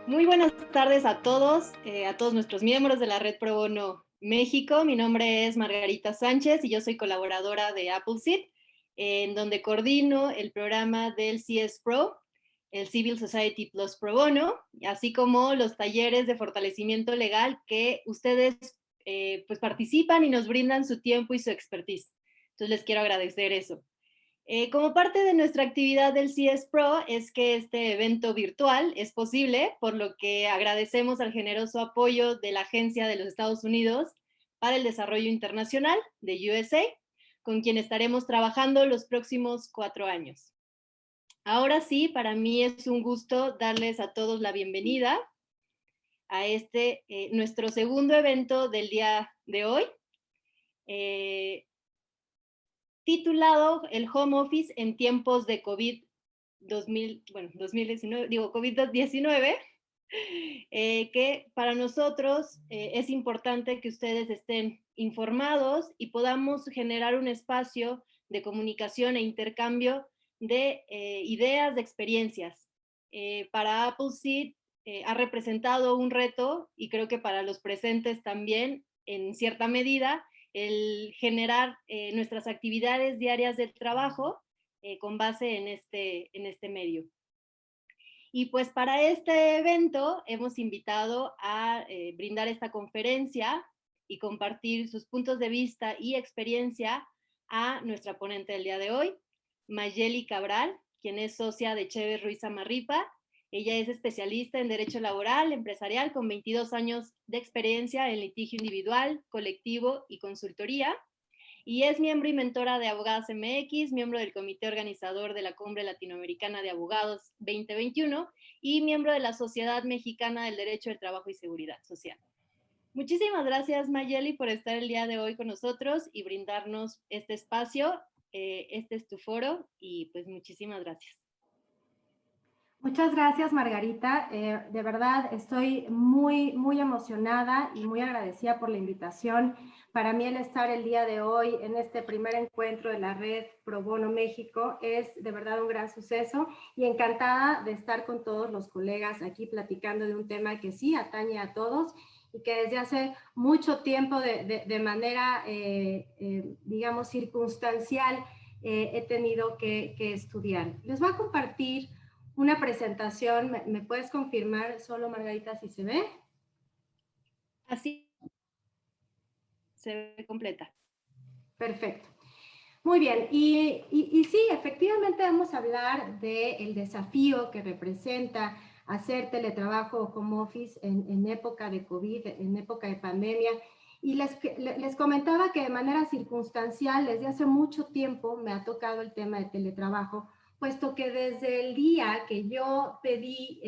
Muy buenas tardes a todos nuestros miembros de la Red Pro Bono México. Mi nombre es Margarita Sánchez y yo soy colaboradora de Appleseed, en donde coordino el programa del CS Pro, el Civil Society Plus Pro Bono, así como los talleres de fortalecimiento legal que ustedes pues participan y nos brindan su tiempo y su expertise. Entonces les quiero agradecer eso. Como parte de nuestra actividad del CS Pro es que este evento virtual es posible, por lo que agradecemos al generoso apoyo de la Agencia de los Estados Unidos para el Desarrollo Internacional de USA, con quien estaremos trabajando los próximos 4 años. Ahora sí, para mí es un gusto darles a todos la bienvenida a nuestro segundo evento del día de hoy. Titulado El Home Office en tiempos de COVID-19, que para nosotros es importante que ustedes estén informados y podamos generar un espacio de comunicación e intercambio de ideas, de experiencias. Para Appleseed ha representado un reto, y creo que para los presentes también, en cierta medida, el generar nuestras actividades diarias del trabajo con base en este medio. Y pues para este evento hemos invitado a brindar esta conferencia y compartir sus puntos de vista y experiencia a nuestra ponente del día de hoy, Mayeli Cabral, quien es socia de Chévez Ruiz Amarripa. Ella es especialista en Derecho Laboral Empresarial con 22 años de experiencia en litigio individual, colectivo y consultoría. Y es miembro y mentora de Abogadas MX, miembro del comité organizador de la Cumbre Latinoamericana de Abogados 2021 y miembro de la Sociedad Mexicana del Derecho del Trabajo y Seguridad Social. Muchísimas gracias, Mayeli, por estar el día de hoy con nosotros y brindarnos este espacio. Este es tu foro y pues muchísimas gracias. Muchas gracias, Margarita. De verdad, estoy muy emocionada y muy agradecida por la invitación. Para mí el estar el día de hoy en este primer encuentro de la Red Pro Bono México es de verdad un gran suceso y encantada de estar con todos los colegas aquí platicando de un tema que sí atañe a todos y que desde hace mucho tiempo de manera, digamos, circunstancial he tenido que estudiar. Les voy a compartir una presentación. ¿Me puedes confirmar solo, Margarita, si se ve? Así se ve completa. Perfecto. Muy bien, y sí, efectivamente vamos a hablar del desafío que representa hacer teletrabajo o home office en época de COVID, en época de pandemia. Y les comentaba que de manera circunstancial, desde hace mucho tiempo me ha tocado el tema de teletrabajo, puesto que desde el día que yo pedí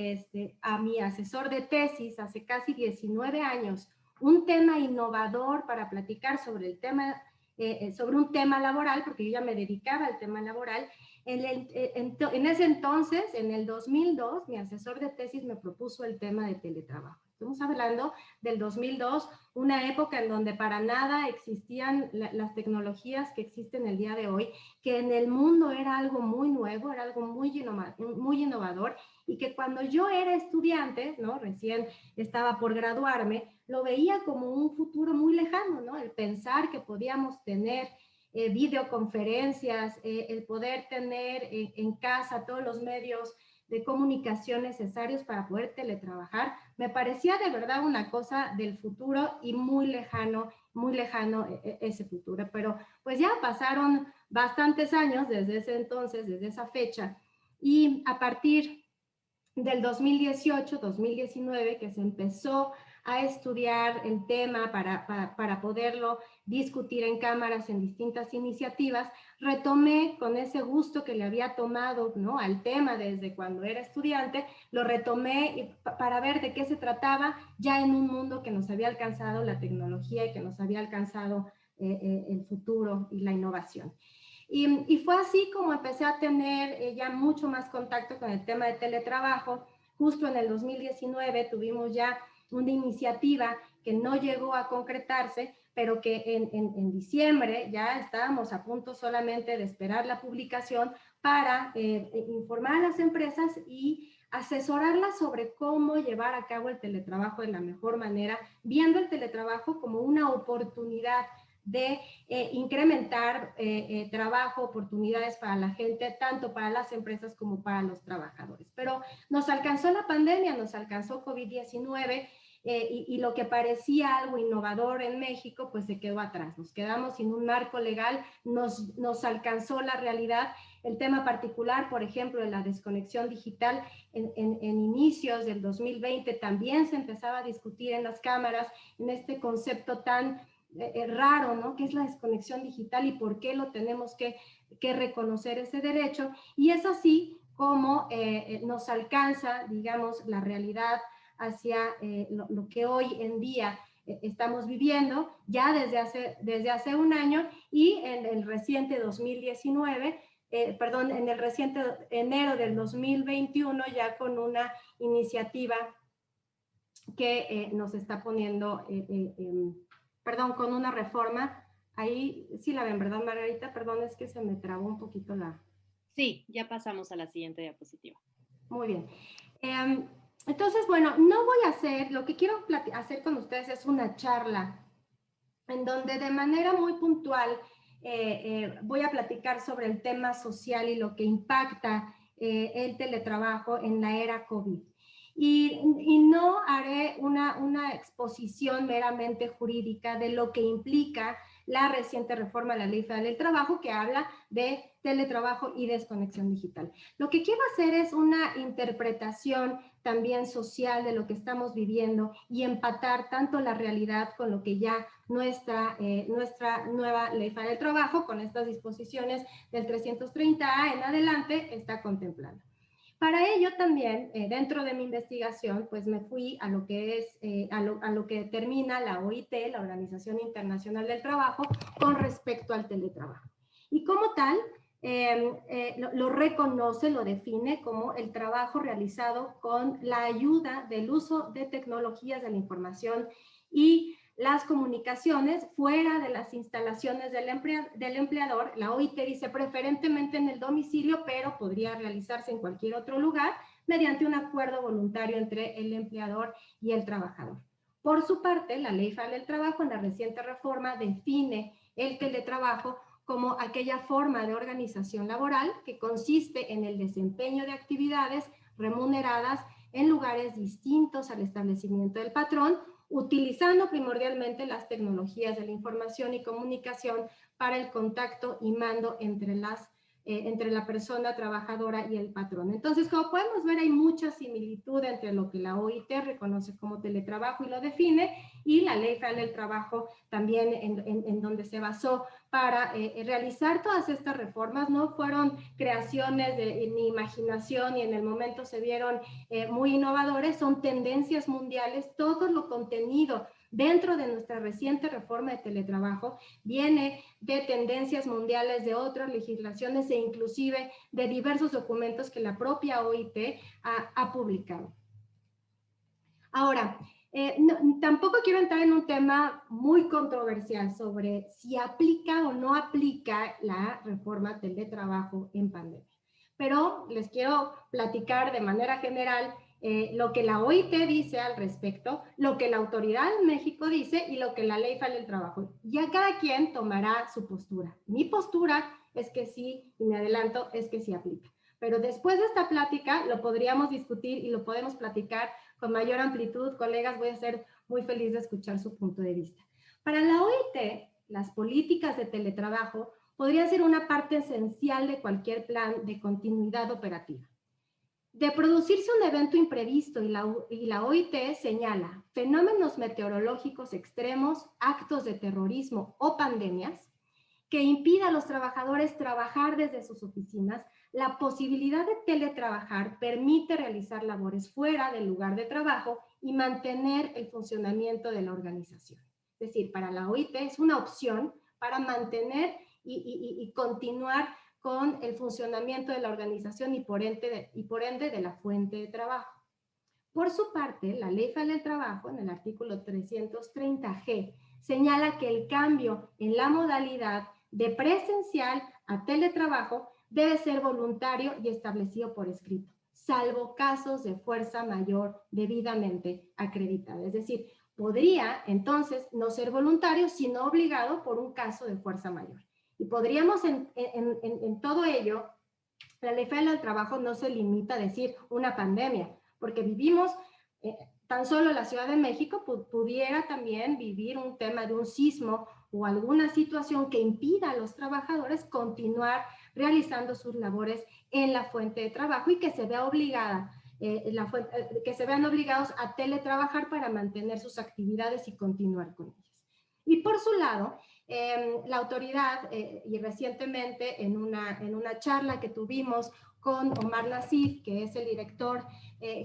a mi asesor de tesis, hace casi 19 años, un tema innovador para platicar sobre el tema sobre un tema laboral, porque yo ya me dedicaba al tema laboral. En ese entonces, en el 2002, mi asesor de tesis me propuso el tema de teletrabajo. Estamos hablando del 2002, una época en donde para nada existían las tecnologías que existen el día de hoy, que en el mundo era algo muy nuevo, era algo muy innovador, y que cuando yo era estudiante, ¿no? Recién estaba por graduarme, lo veía como un futuro muy lejano, ¿no? El pensar que podíamos tener videoconferencias, el poder tener en casa todos los medios de comunicación necesarios para poder teletrabajar, me parecía de verdad una cosa del futuro y muy lejano ese futuro. Pero pues ya pasaron bastantes años desde ese entonces, desde esa fecha, y a partir del 2018, 2019, que se empezó a estudiar el tema para poderlo discutir en cámaras en distintas iniciativas, retomé con ese gusto que le había tomado, ¿no?, al tema desde cuando era estudiante, lo retomé para ver de qué se trataba ya en un mundo que nos había alcanzado la tecnología y que nos había alcanzado el futuro y la innovación. Y fue así como empecé a tener ya mucho más contacto con el tema de teletrabajo. Justo en el 2019 tuvimos ya una iniciativa que no llegó a concretarse, pero que en diciembre ya estábamos a punto solamente de esperar la publicación para informar a las empresas y asesorarlas sobre cómo llevar a cabo el teletrabajo de la mejor manera, viendo el teletrabajo como una oportunidad de incrementar trabajo, oportunidades para la gente, tanto para las empresas como para los trabajadores. Pero nos alcanzó la pandemia, nos alcanzó COVID-19 y lo que parecía algo innovador en México, pues se quedó atrás. Nos quedamos sin un marco legal, nos alcanzó la realidad. El tema particular, por ejemplo, de la desconexión digital en inicios del 2020 también se empezaba a discutir en las cámaras en este concepto tan raro, ¿no? ¿Qué es la desconexión digital y por qué lo tenemos que reconocer ese derecho? Y es así como nos alcanza, digamos, la realidad hacia lo que hoy en día estamos viviendo, ya desde hace un año y en el reciente 2019, perdón, en el reciente enero del 2021, ya con una iniciativa que nos está poniendo, perdón, con una reforma. Ahí sí la ven, ¿verdad, Margarita? Perdón, es que se me trabó un poquito la... Sí, ya pasamos a la siguiente diapositiva. Muy bien. Entonces, bueno, no voy a hacer, lo que quiero hacer con ustedes es una charla en donde de manera muy puntual voy a platicar sobre el tema social y lo que impacta el teletrabajo en la era COVID. Y no haré una exposición meramente jurídica de lo que implica la reciente reforma de la Ley Federal del Trabajo, que habla de teletrabajo y desconexión digital. Lo que quiero hacer es una interpretación también social de lo que estamos viviendo y empatar tanto la realidad con lo que ya nuestra nueva Ley Federal del Trabajo, con estas disposiciones del 330A en adelante, está contemplando. Para ello también, dentro de mi investigación, pues me fui a lo que es, a lo que determina la OIT, la Organización Internacional del Trabajo, con respecto al teletrabajo. Y como tal, lo reconoce, lo define como el trabajo realizado con la ayuda del uso de tecnologías de la información y las comunicaciones fuera de las instalaciones del empleador. La OIT dice preferentemente en el domicilio, pero podría realizarse en cualquier otro lugar mediante un acuerdo voluntario entre el empleador y el trabajador. Por su parte, la Ley Federal del Trabajo en la reciente reforma define el teletrabajo como aquella forma de organización laboral que consiste en el desempeño de actividades remuneradas en lugares distintos al establecimiento del patrón, utilizando primordialmente las tecnologías de la información y comunicación para el contacto y mando entre la persona trabajadora y el patrón. Entonces, como podemos ver, hay mucha similitud entre lo que la OIT reconoce como teletrabajo y lo define, y la Ley Federal del Trabajo también en donde se basó para realizar todas estas reformas. No fueron creaciones de mi imaginación y en el momento se vieron muy innovadores, son tendencias mundiales. Todo lo contenido dentro de nuestra reciente reforma de teletrabajo viene de tendencias mundiales, de otras legislaciones e inclusive de diversos documentos que la propia OIT ha publicado. Ahora, tampoco quiero entrar en un tema muy controversial sobre si aplica o no aplica la reforma teletrabajo en pandemia, pero les quiero platicar de manera general lo que la OIT dice al respecto, lo que la autoridad en México dice y lo que la Ley Federal del Trabajo. Ya cada quien tomará su postura. Mi postura es que sí, y me adelanto, es que sí aplica. Pero después de esta plática lo podríamos discutir y lo podemos platicar con mayor amplitud. Colegas, voy a ser muy feliz de escuchar su punto de vista. Para la OIT, las políticas de teletrabajo podrían ser una parte esencial de cualquier plan de continuidad operativa. De producirse un evento imprevisto y la OIT señala fenómenos meteorológicos extremos, actos de terrorismo o pandemias que impida a los trabajadores trabajar desde sus oficinas, la posibilidad de teletrabajar permite realizar labores fuera del lugar de trabajo y mantener el funcionamiento de la organización. Es decir, para la OIT es una opción para mantener y continuar con el funcionamiento de la organización y por ende de la fuente de trabajo. Por su parte, la Ley Federal del Trabajo, en el artículo 330G, señala que el cambio en la modalidad de presencial a teletrabajo debe ser voluntario y establecido por escrito, salvo casos de fuerza mayor debidamente acreditada. Es decir, podría entonces no ser voluntario, sino obligado por un caso de fuerza mayor. Y podríamos en todo ello, la ley federal del trabajo no se limita a decir una pandemia, porque vivimos, tan solo la Ciudad de México pudiera también vivir un tema de un sismo o alguna situación que impida a los trabajadores continuar realizando sus labores en la fuente de trabajo y que se vea obligada, que se vean obligados a teletrabajar para mantener sus actividades y continuar con ellas. Y por su lado, la autoridad, y recientemente en una charla que tuvimos con Omar Nassif, que es el director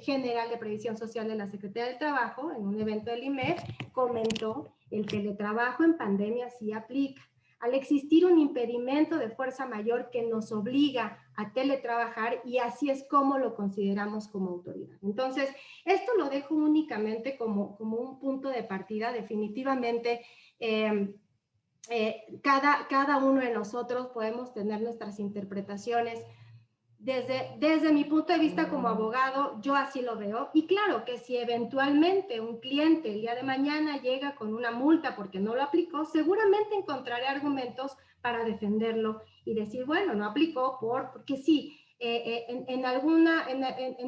general de Previsión Social de la Secretaría del Trabajo, en un evento del IMEF, comentó: el teletrabajo en pandemia sí aplica. Al existir un impedimento de fuerza mayor que nos obliga a teletrabajar, y así es como lo consideramos como autoridad. Entonces, esto lo dejo únicamente como un punto de partida. Definitivamente, cada uno de nosotros podemos tener nuestras interpretaciones. Desde mi punto de vista como abogado, yo así lo veo. Y claro que si eventualmente un cliente el día de mañana llega con una multa porque no lo aplicó, seguramente encontraré argumentos para defenderlo y decir, bueno, no aplicó porque sí, en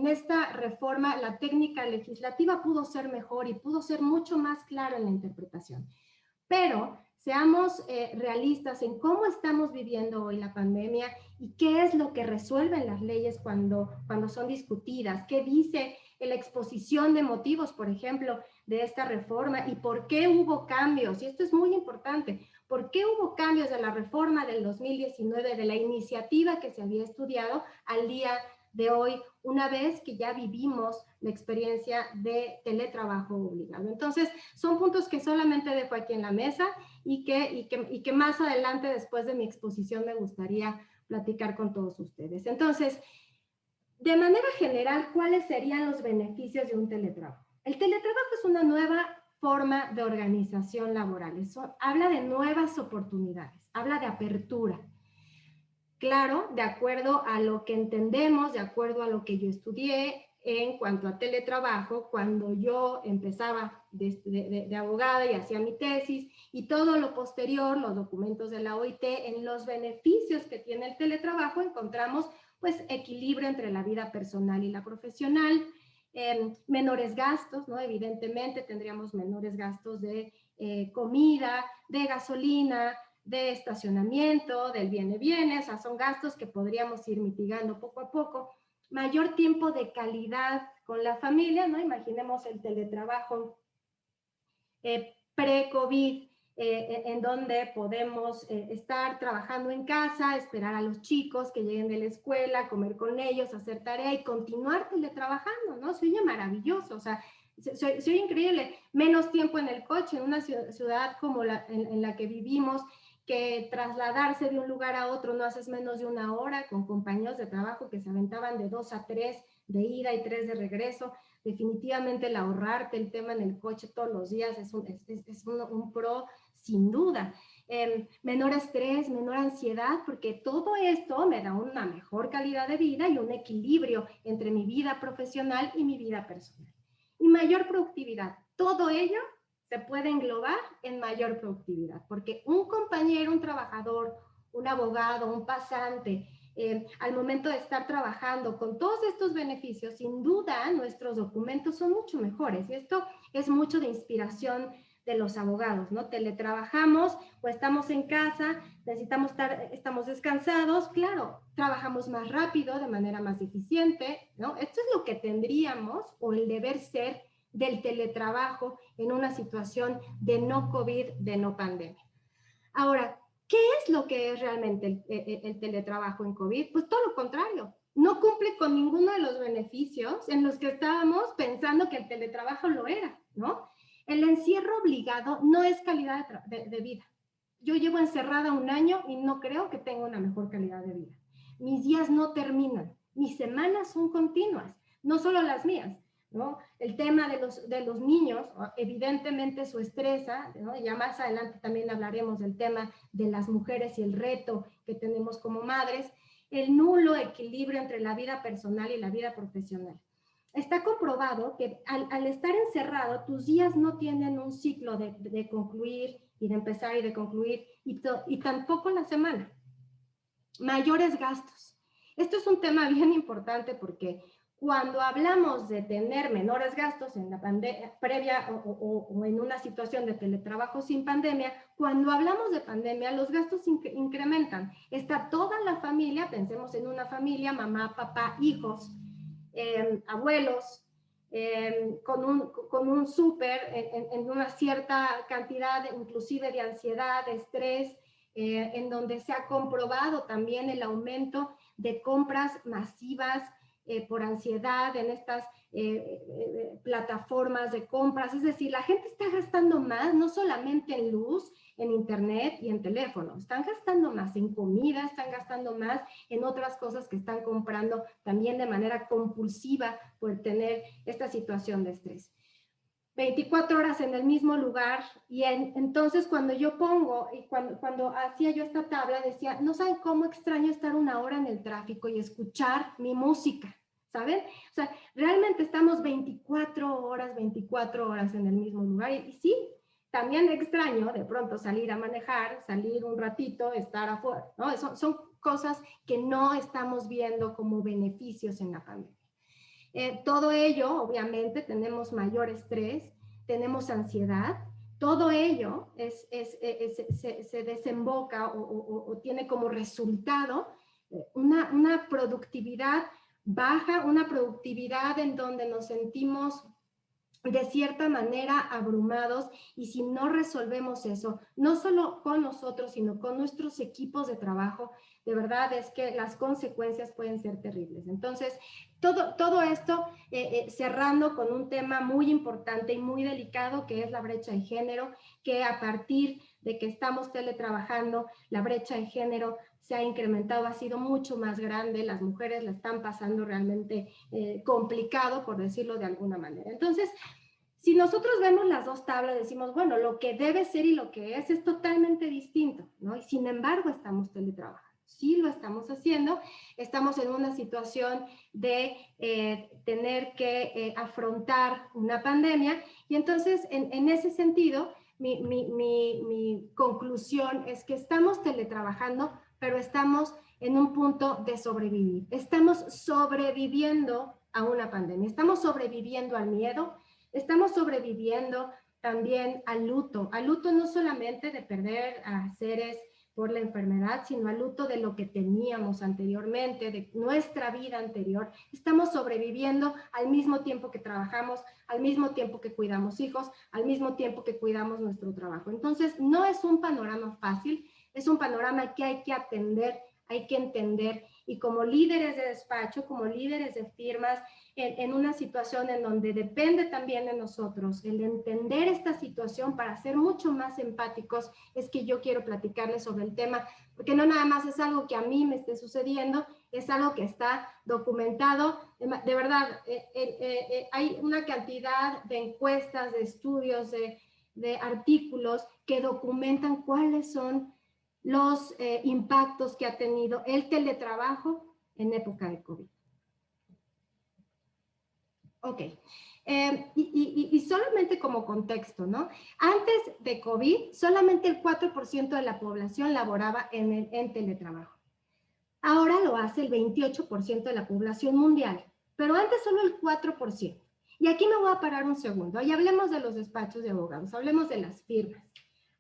esta reforma la técnica legislativa pudo ser mejor y pudo ser mucho más clara en la interpretación. Pero seamos realistas en cómo estamos viviendo hoy la pandemia y qué es lo que resuelven las leyes cuando son discutidas, qué dice la exposición de motivos, por ejemplo, de esta reforma, y por qué hubo cambios. Y esto es muy importante. ¿Por qué hubo cambios de la reforma del 2019, de la iniciativa que se había estudiado, al día de hoy, una vez que ya vivimos la experiencia de teletrabajo obligado? Entonces, son puntos que solamente dejo aquí en la mesa y que más adelante, después de mi exposición, me gustaría platicar con todos ustedes. Entonces, de manera general, ¿cuáles serían los beneficios de un teletrabajo? El teletrabajo es una nueva forma de organización laboral. Eso habla de nuevas oportunidades, habla de apertura. Claro, de acuerdo a lo que entendemos, de acuerdo a lo que yo estudié en cuanto a teletrabajo, cuando yo empezaba de abogada y hacía mi tesis, y todo lo posterior, los documentos de la OIT, en los beneficios que tiene el teletrabajo encontramos pues equilibrio entre la vida personal y la profesional, menores gastos, ¿no? Evidentemente tendríamos menores gastos de comida, de gasolina, de estacionamiento, del viene, o sea, son gastos que podríamos ir mitigando poco a poco. Mayor tiempo de calidad con la familia, ¿no? Imaginemos el teletrabajo pre-COVID, en donde podemos estar trabajando en casa, esperar a los chicos que lleguen de la escuela, comer con ellos, hacer tarea y continuar teletrabajando, ¿no? Se oye maravilloso, o sea, se oye increíble. Menos tiempo en el coche, en una ciudad como en la que vivimos, que trasladarse de un lugar a otro no haces menos de una hora, con compañeros de trabajo que se aventaban de 2 a 3 de ida y 3 de regreso. Definitivamente el ahorrarte el tema en el coche todos los días es un pro sin duda. Menor estrés, menor ansiedad, porque todo esto me da una mejor calidad de vida y un equilibrio entre mi vida profesional y mi vida personal. Y mayor productividad. Todo ello se puede englobar en mayor productividad, porque un compañero, un trabajador, un abogado, un pasante, al momento de estar trabajando con todos estos beneficios, sin duda nuestros documentos son mucho mejores. Y esto es mucho de inspiración de los abogados, ¿no? Teletrabajamos o estamos en casa, estamos descansados, claro, trabajamos más rápido, de manera más eficiente, ¿no? Esto es lo que tendríamos, o el deber ser, del teletrabajo en una situación de no COVID, de no pandemia. Ahora, ¿qué es lo que es realmente el teletrabajo en COVID? Pues todo lo contrario. No cumple con ninguno de los beneficios en los que estábamos pensando que el teletrabajo lo era, ¿no? El encierro obligado no es calidad de vida. Yo llevo encerrada 1 año y no creo que tenga una mejor calidad de vida. Mis días no terminan, mis semanas son continuas, no solo las mías. ¿no? El tema de los niños, evidentemente su estresa, ¿no? Ya más adelante también hablaremos del tema de las mujeres y el reto que tenemos como madres, el nulo equilibrio entre la vida personal y la vida profesional. Está comprobado que al estar encerrado, tus días no tienen un ciclo de concluir y de empezar y de concluir, y tampoco la semana. Mayores gastos. Esto es un tema bien importante porque cuando hablamos de tener menores gastos en la pandemia previa o en una situación de teletrabajo sin pandemia, cuando hablamos de pandemia, los gastos incrementan. Está toda la familia, pensemos en una familia, mamá, papá, hijos, abuelos, con un súper en una cierta cantidad, inclusive de ansiedad, de estrés, en donde se ha comprobado también el aumento de compras masivas por ansiedad en estas plataformas de compras. Es decir, la gente está gastando más, no solamente en luz, en internet y en teléfono, están gastando más en comida, están gastando más en otras cosas que están comprando también de manera compulsiva por tener esta situación de estrés. 24 horas en el mismo lugar, y entonces cuando yo pongo, y cuando hacía yo esta tabla, decía, no saben cómo extraño estar una hora en el tráfico y escuchar mi música, ¿saben? O sea, realmente estamos 24 horas en el mismo lugar, y sí, también extraño de pronto salir a manejar, salir un ratito, estar afuera, ¿no? Son cosas que no estamos viendo como beneficios en la pandemia. Todo ello, obviamente, tenemos mayor estrés, tenemos ansiedad, todo ello se desemboca o tiene como resultado una productividad baja, una productividad en donde nos sentimos de cierta manera abrumados, y si no resolvemos eso, no solo con nosotros, sino con nuestros equipos de trabajo, de verdad es que las consecuencias pueden ser terribles. Entonces, todo esto cerrando con un tema muy importante y muy delicado, que es la brecha de género, que a partir de que estamos teletrabajando, la brecha de género se ha incrementado, ha sido mucho más grande, las mujeres la están pasando realmente complicado, por decirlo de alguna manera. Entonces, si nosotros vemos las dos tablas, decimos, bueno, lo que debe ser y lo que es totalmente distinto, ¿no? Y sin embargo, estamos teletrabajando. Sí lo estamos haciendo, estamos en una situación de tener que afrontar una pandemia, y entonces, en ese sentido, mi conclusión es que estamos teletrabajando, pero estamos en un punto de sobrevivir. Estamos sobreviviendo a una pandemia, estamos sobreviviendo al miedo, estamos sobreviviendo también al luto no solamente de perder a seres por la enfermedad, sino al luto de lo que teníamos anteriormente, de nuestra vida anterior. Estamos sobreviviendo al mismo tiempo que trabajamos, al mismo tiempo que cuidamos hijos, al mismo tiempo que cuidamos nuestro trabajo. Entonces, no es un panorama fácil, es un panorama que hay que atender, hay que entender, y como líderes de despacho, como líderes de firmas, en una situación en donde depende también de nosotros el entender esta situación para ser mucho más empáticos, es que yo quiero platicarles sobre el tema, porque no nada más es algo que a mí me esté sucediendo, es algo que está documentado. De verdad, hay una cantidad de encuestas, de estudios, de artículos que documentan cuáles son los impactos que ha tenido el teletrabajo en época de COVID. Ok, y solamente como contexto, ¿no? Antes de COVID, solamente el 4% de la población laboraba en teletrabajo. Ahora lo hace el 28% de la población mundial, pero antes solo el 4%. Y aquí me voy a parar un segundo, y hablemos de los despachos de abogados, hablemos de las firmas.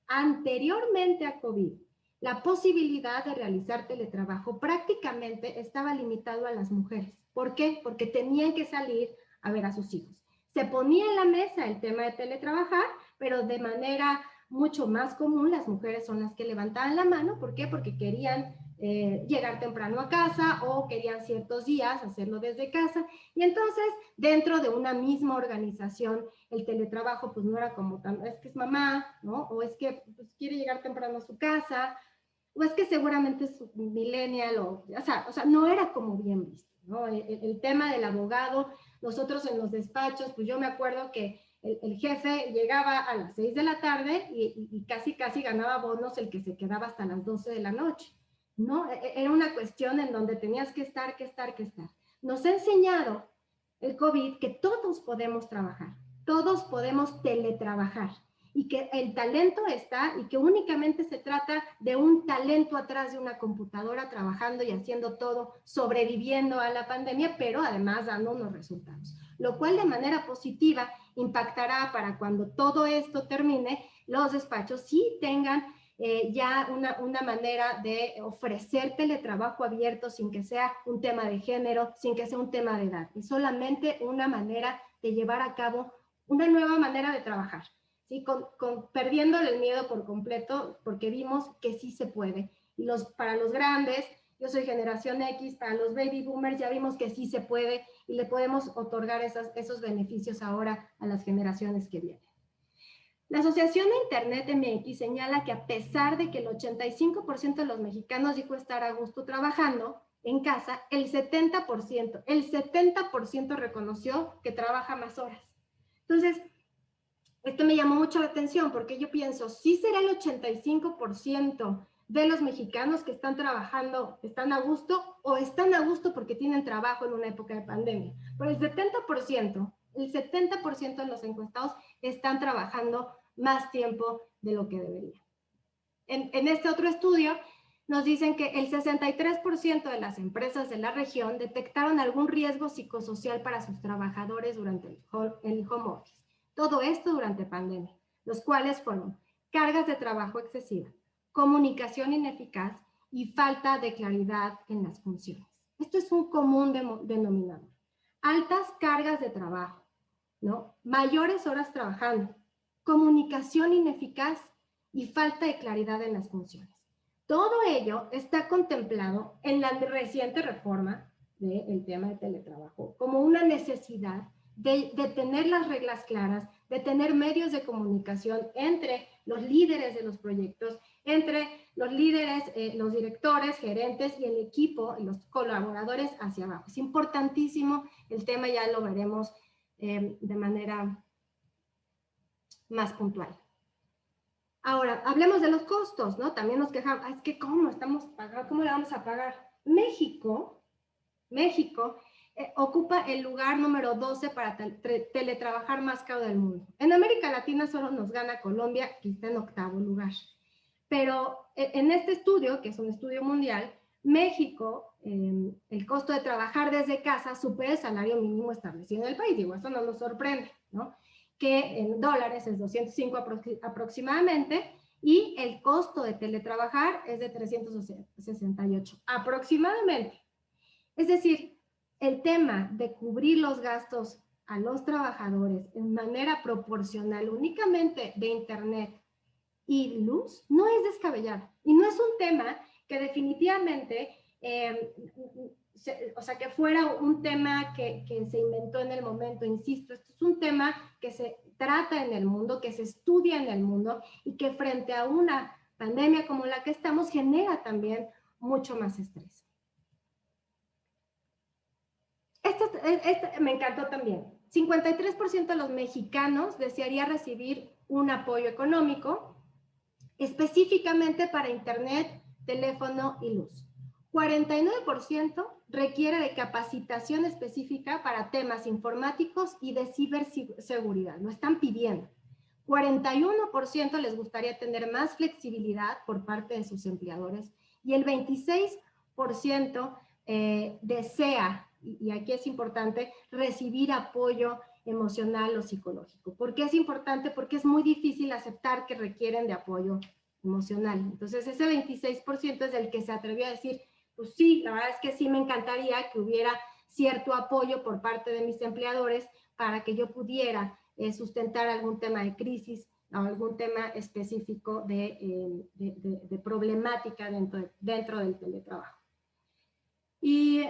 Anteriormente a COVID, la posibilidad de realizar teletrabajo prácticamente estaba limitado a las mujeres. ¿Por qué? Porque tenían que salir a ver a sus hijos. Se ponía en la mesa el tema de teletrabajar, pero de manera mucho más común las mujeres son las que levantaban la mano. ¿Por qué? Porque querían llegar temprano a casa, o querían ciertos días hacerlo desde casa, y entonces dentro de una misma organización el teletrabajo pues no era como tan, es que es mamá, ¿no? O es que pues, quiere llegar temprano a su casa, o es que seguramente es millennial, o sea, no era como bien visto, ¿no? El tema del abogado Nosotros en los despachos, pues yo me acuerdo que el jefe llegaba a las 6 de la tarde y casi ganaba bonos el que se quedaba hasta las 12 de la noche, ¿no? Era una cuestión en donde tenías que estar. Nos ha enseñado el COVID que todos podemos trabajar, todos podemos teletrabajar y que el talento está y que únicamente se trata de un talento atrás de una computadora trabajando y haciendo todo, sobreviviendo a la pandemia, pero además dando unos resultados, lo cual de manera positiva impactará para cuando todo esto termine, los despachos sí tengan ya una manera de ofrecer teletrabajo abierto sin que sea un tema de género, sin que sea un tema de edad, y solamente una manera de llevar a cabo una nueva manera de trabajar, ¿sí? Perdiendo el miedo por completo, porque vimos que sí se puede. Y para los grandes, yo soy generación X, para los baby boomers ya vimos que sí se puede y le podemos otorgar esos beneficios ahora a las generaciones que vienen. La Asociación de Internet MX señala que a pesar de que el 85% de los mexicanos dijo estar a gusto trabajando en casa, el 70% reconoció que trabaja más horas. Entonces, esto me llamó mucho la atención porque yo pienso, ¿sí será el 85% de los mexicanos que están trabajando, están a gusto o están a gusto porque tienen trabajo en una época de pandemia? Pero el 70% de los encuestados están trabajando más tiempo de lo que deberían. En este otro estudio nos dicen que el 63% de las empresas de la región detectaron algún riesgo psicosocial para sus trabajadores durante el home office. Todo esto durante pandemia, los cuales fueron cargas de trabajo excesiva, comunicación ineficaz y falta de claridad en las funciones. Esto es un común denominador. Altas cargas de trabajo, ¿no? Mayores horas trabajando, comunicación ineficaz y falta de claridad en las funciones. Todo ello está contemplado en la reciente reforma del tema de teletrabajo como una necesidad de tener las reglas claras, de tener medios de comunicación entre los líderes de los proyectos, entre los líderes, los directores, gerentes y el equipo, los colaboradores hacia abajo. Es importantísimo el tema, ya lo veremos de manera más puntual. Ahora, hablemos de los costos, ¿no? También nos quejamos, es que ¿cómo estamos pagando? ¿Cómo le vamos a pagar? México ocupa el lugar número 12 para teletrabajar más caro del mundo. En América Latina solo nos gana Colombia, que está en 8º lugar. Pero en este estudio, que es un estudio mundial, México, el costo de trabajar desde casa supera el salario mínimo establecido en el país. Digo, eso no nos sorprende, ¿no? Que en dólares es 205 aproximadamente, y el costo de teletrabajar es de 368 aproximadamente. Es decir, el tema de cubrir los gastos a los trabajadores en manera proporcional únicamente de internet y luz no es descabellado, y no es un tema que definitivamente o sea, que fuera un tema que se inventó en el momento. Insisto, esto es un tema que se trata en el mundo, que se estudia en el mundo y que frente a una pandemia como la que estamos genera también mucho más estrés. Esto me encantó también. 53% de los mexicanos desearía recibir un apoyo económico específicamente para internet, teléfono y luz. 49% requiere de capacitación específica para temas informáticos y de ciberseguridad. Lo están pidiendo. 41% les gustaría tener más flexibilidad por parte de sus empleadores y el 26% desea, y aquí es importante, recibir apoyo emocional o psicológico. ¿Por qué es importante? Porque es muy difícil aceptar que requieren de apoyo emocional. Entonces, ese 26% es el que se atrevió a decir, pues sí, la verdad es que sí me encantaría que hubiera cierto apoyo por parte de mis empleadores para que yo pudiera sustentar algún tema de crisis o algún tema específico de problemática dentro del teletrabajo. Y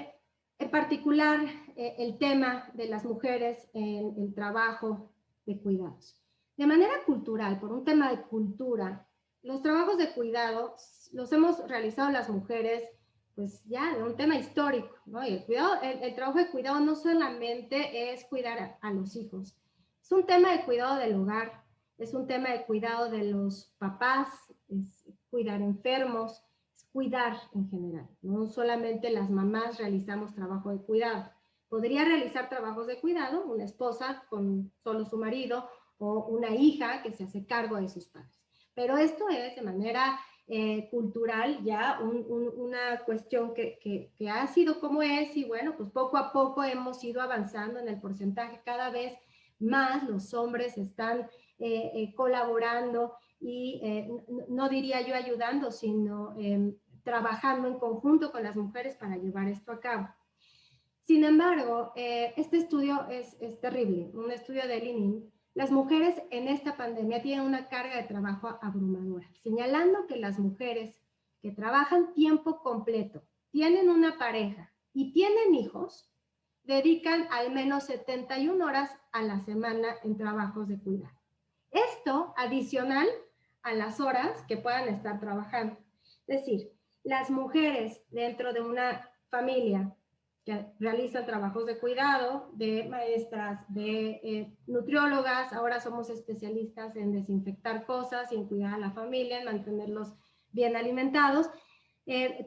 en particular, el tema de las mujeres en el trabajo de cuidados. De manera cultural, por un tema de cultura, los trabajos de cuidado los hemos realizado las mujeres pues ya, de un tema histórico, ¿no? Y el trabajo de cuidado no solamente es cuidar a los hijos, es un tema de cuidado del hogar, es un tema de cuidado de los papás, es cuidar enfermos, es cuidar en general. No solamente las mamás realizamos trabajo de cuidado. Podría realizar trabajos de cuidado una esposa con solo su marido o una hija que se hace cargo de sus padres. Pero esto es de manera cultural ya una cuestión que ha sido como es, y bueno, pues poco a poco hemos ido avanzando en el porcentaje. Cada vez más los hombres están colaborando y no diría yo ayudando, sino trabajando en conjunto con las mujeres para llevar esto a cabo. Sin embargo, este estudio es terrible, un estudio de Linin. Las mujeres en esta pandemia tienen una carga de trabajo abrumadora, señalando que las mujeres que trabajan tiempo completo, tienen una pareja y tienen hijos, dedican al menos 71 horas a la semana en trabajos de cuidado. Esto adicional a las horas que puedan estar trabajando. Es decir, las mujeres dentro de una familia que realizan trabajos de cuidado, de maestras, de nutriólogas, ahora somos especialistas en desinfectar cosas, en cuidar a la familia, en mantenerlos bien alimentados.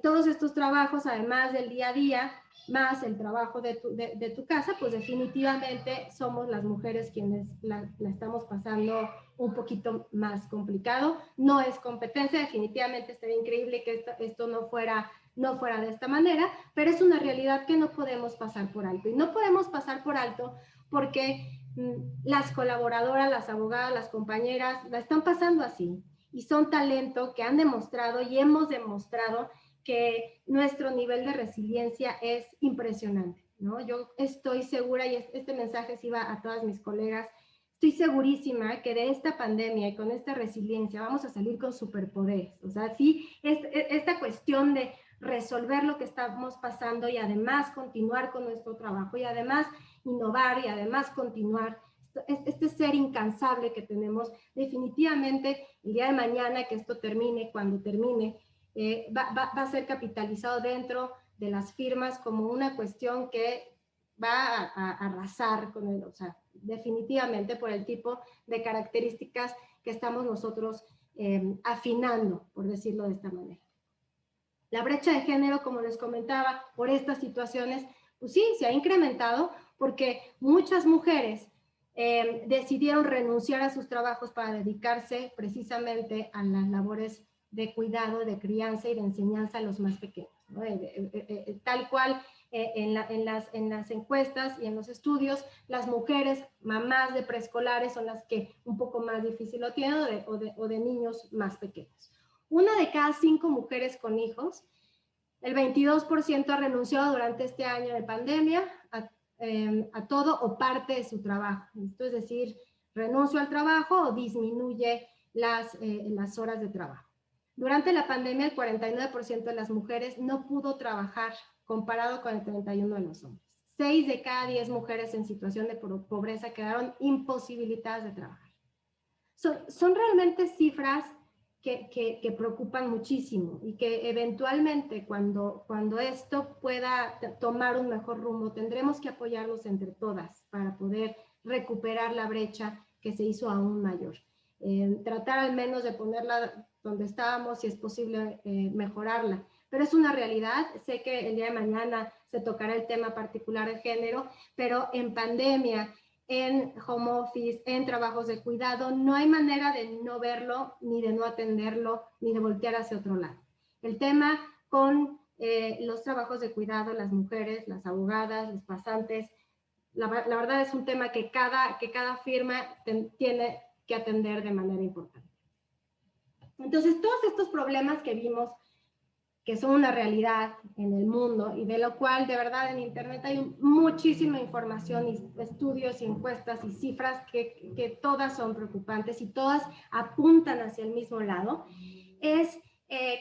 Todos estos trabajos, además del día a día, más el trabajo de tu casa, pues definitivamente somos las mujeres quienes la estamos pasando un poquito más complicado. No es competencia, definitivamente estaría increíble que esto no fuera de esta manera, pero es una realidad que no podemos pasar por alto. Y no podemos pasar por alto porque las colaboradoras, las abogadas, las compañeras, la están pasando así. Y son talento que han demostrado y hemos demostrado que nuestro nivel de resiliencia es impresionante, ¿no? Yo estoy segura, y este mensaje sí va a todas mis colegas, estoy segurísima que de esta pandemia y con esta resiliencia vamos a salir con superpoderes. O sea, sí, esta cuestión de resolver lo que estamos pasando y además continuar con nuestro trabajo y además innovar y además continuar, este ser incansable que tenemos, definitivamente el día de mañana que esto termine, cuando termine, va a ser capitalizado dentro de las firmas como una cuestión que va a arrasar con él, o sea, definitivamente por el tipo de características que estamos nosotros afinando, por decirlo de esta manera. La brecha de género, como les comentaba, por estas situaciones, pues sí, se ha incrementado porque muchas mujeres decidieron renunciar a sus trabajos para dedicarse precisamente a las labores de cuidado, de crianza y de enseñanza a los más pequeños, ¿no? Tal cual en las encuestas y en los estudios, las mujeres mamás de preescolares son las que un poco más difícil lo tienen o de niños más pequeños. Una de cada 5 mujeres con hijos, el 22% ha renunciado durante este año de pandemia a todo o parte de su trabajo. Esto es decir, renuncio al trabajo o disminuye las horas de trabajo. Durante la pandemia, el 49% de las mujeres no pudo trabajar comparado con el 31% de los hombres. 6 de cada 10 mujeres en situación de pobreza quedaron imposibilitadas de trabajar. Son realmente cifras que preocupan muchísimo y que eventualmente cuando esto pueda tomar un mejor rumbo, tendremos que apoyarnos entre todas para poder recuperar la brecha que se hizo aún mayor. Tratar al menos de ponerla donde estábamos, si es posible mejorarla. Pero es una realidad, sé que el día de mañana se tocará el tema particular de género, pero en pandemia, en home office, en trabajos de cuidado, no hay manera de no verlo, ni de no atenderlo, ni de voltear hacia otro lado. El tema con los trabajos de cuidado, las mujeres, las abogadas, los pasantes, la verdad es un tema que cada firma tiene que atender de manera importante. Entonces, todos estos problemas que vimos, que son una realidad en el mundo y de lo cual de verdad en internet hay muchísima información y estudios y encuestas y cifras que todas son preocupantes y todas apuntan hacia el mismo lado, es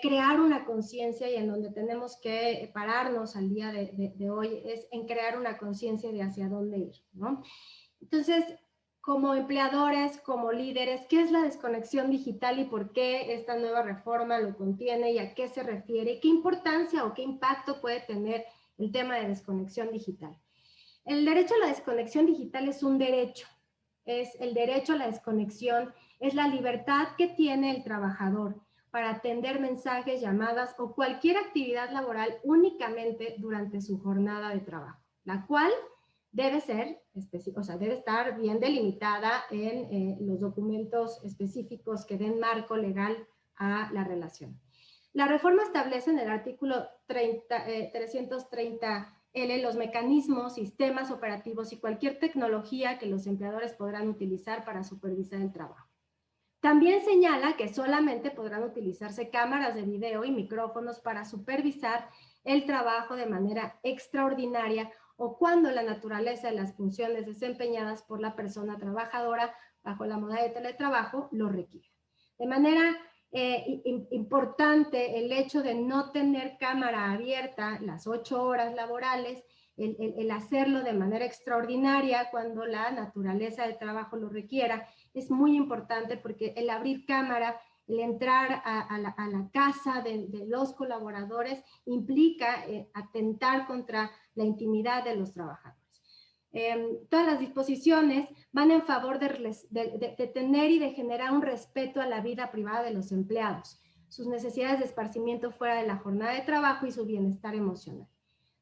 crear una conciencia, y en donde tenemos que pararnos al día de hoy es en crear una conciencia de hacia dónde ir, ¿no? Entonces, como empleadores, como líderes, ¿qué es la desconexión digital y por qué esta nueva reforma lo contiene y a qué se refiere? ¿Y qué importancia o qué impacto puede tener el tema de desconexión digital? El derecho a la desconexión digital es un derecho, es el derecho a la desconexión, es la libertad que tiene el trabajador para atender mensajes, llamadas o cualquier actividad laboral únicamente durante su jornada de trabajo, la cual debe ser, o sea, debe estar bien delimitada en los documentos específicos que den marco legal a la relación. La reforma establece en el artículo 330L los mecanismos, sistemas operativos y cualquier tecnología que los empleadores podrán utilizar para supervisar el trabajo. También señala que solamente podrán utilizarse cámaras de video y micrófonos para supervisar el trabajo de manera extraordinaria o cuando la naturaleza de las funciones desempeñadas por la persona trabajadora bajo la modalidad de teletrabajo lo requiere. De manera importante el hecho de no tener cámara abierta las 8 horas laborales, el hacerlo de manera extraordinaria cuando la naturaleza del trabajo lo requiera, es muy importante porque el abrir cámara, el entrar a la casa de los colaboradores implica atentar contra la intimidad de los trabajadores. Todas las disposiciones van en favor de tener y de generar un respeto a la vida privada de los empleados, sus necesidades de esparcimiento fuera de la jornada de trabajo y su bienestar emocional.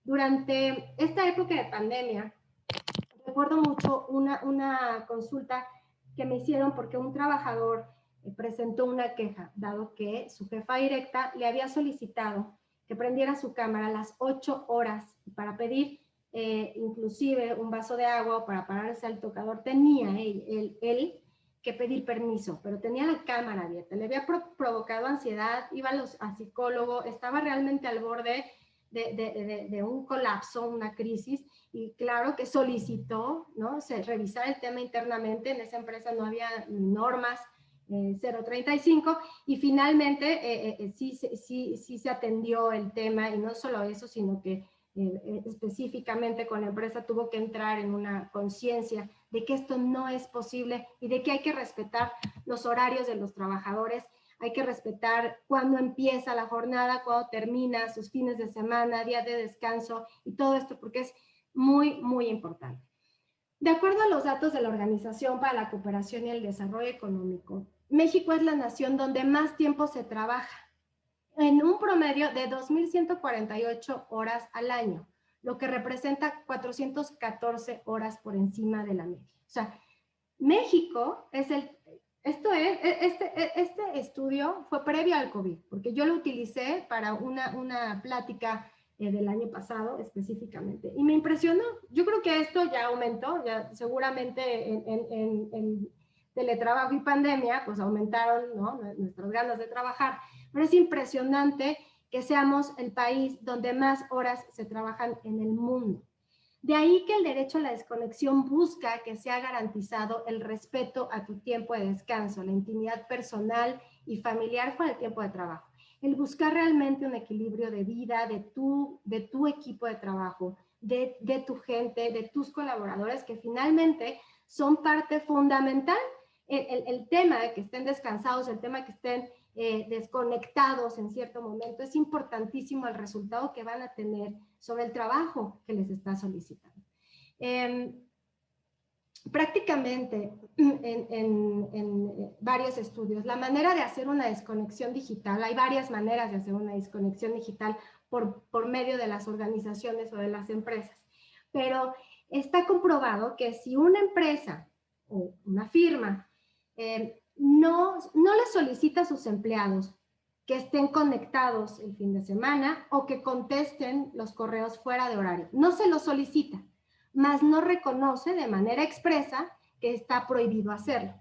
Durante esta época de pandemia, recuerdo mucho una consulta que me hicieron porque un trabajador presentó una queja, dado que su jefa directa le había solicitado que prendiera su cámara a las 8 horas para pedir inclusive un vaso de agua o para pararse al tocador. Tenía él que pedir permiso, pero tenía la cámara abierta, le había provocado ansiedad, iba a psicólogo, estaba realmente al borde de un colapso, una crisis, y claro que solicitó, ¿no?, revisar el tema internamente. En esa empresa no había normas 035 y finalmente sí se atendió el tema, y no solo eso, sino que específicamente con la empresa tuvo que entrar en una conciencia de que esto no es posible y de que hay que respetar los horarios de los trabajadores. Hay que respetar cuándo empieza la jornada, cuándo termina, sus fines de semana, días de descanso y todo esto, porque es muy, muy importante. De acuerdo a los datos de la Organización para la Cooperación y el Desarrollo Económico, México es la nación donde más tiempo se trabaja, en un promedio de 2.148 horas al año, lo que representa 414 horas por encima de la media. O sea, México es este estudio fue previo al COVID, porque yo lo utilicé para una plática del año pasado específicamente, y me impresionó. Yo creo que esto ya aumentó, ya seguramente en teletrabajo y pandemia, pues aumentaron, ¿no?, nuestras ganas de trabajar, pero es impresionante que seamos el país donde más horas se trabajan en el mundo. De ahí que el derecho a la desconexión busca que sea garantizado el respeto a tu tiempo de descanso, la intimidad personal y familiar fuera del tiempo de trabajo. El buscar realmente un equilibrio de vida de tu equipo de trabajo, de tu gente, de tus colaboradores, que finalmente son parte fundamental. El tema de que estén descansados, el tema de que estén desconectados en cierto momento, es importantísimo el resultado que van a tener sobre el trabajo que les está solicitando. Prácticamente en varios estudios, la manera de hacer una desconexión digital, hay varias maneras de hacer una desconexión digital por medio de las organizaciones o de las empresas, pero está comprobado que si una empresa o una firma no le solicita a sus empleados que estén conectados el fin de semana o que contesten los correos fuera de horario, no se los solicita, mas no reconoce de manera expresa que está prohibido hacerlo.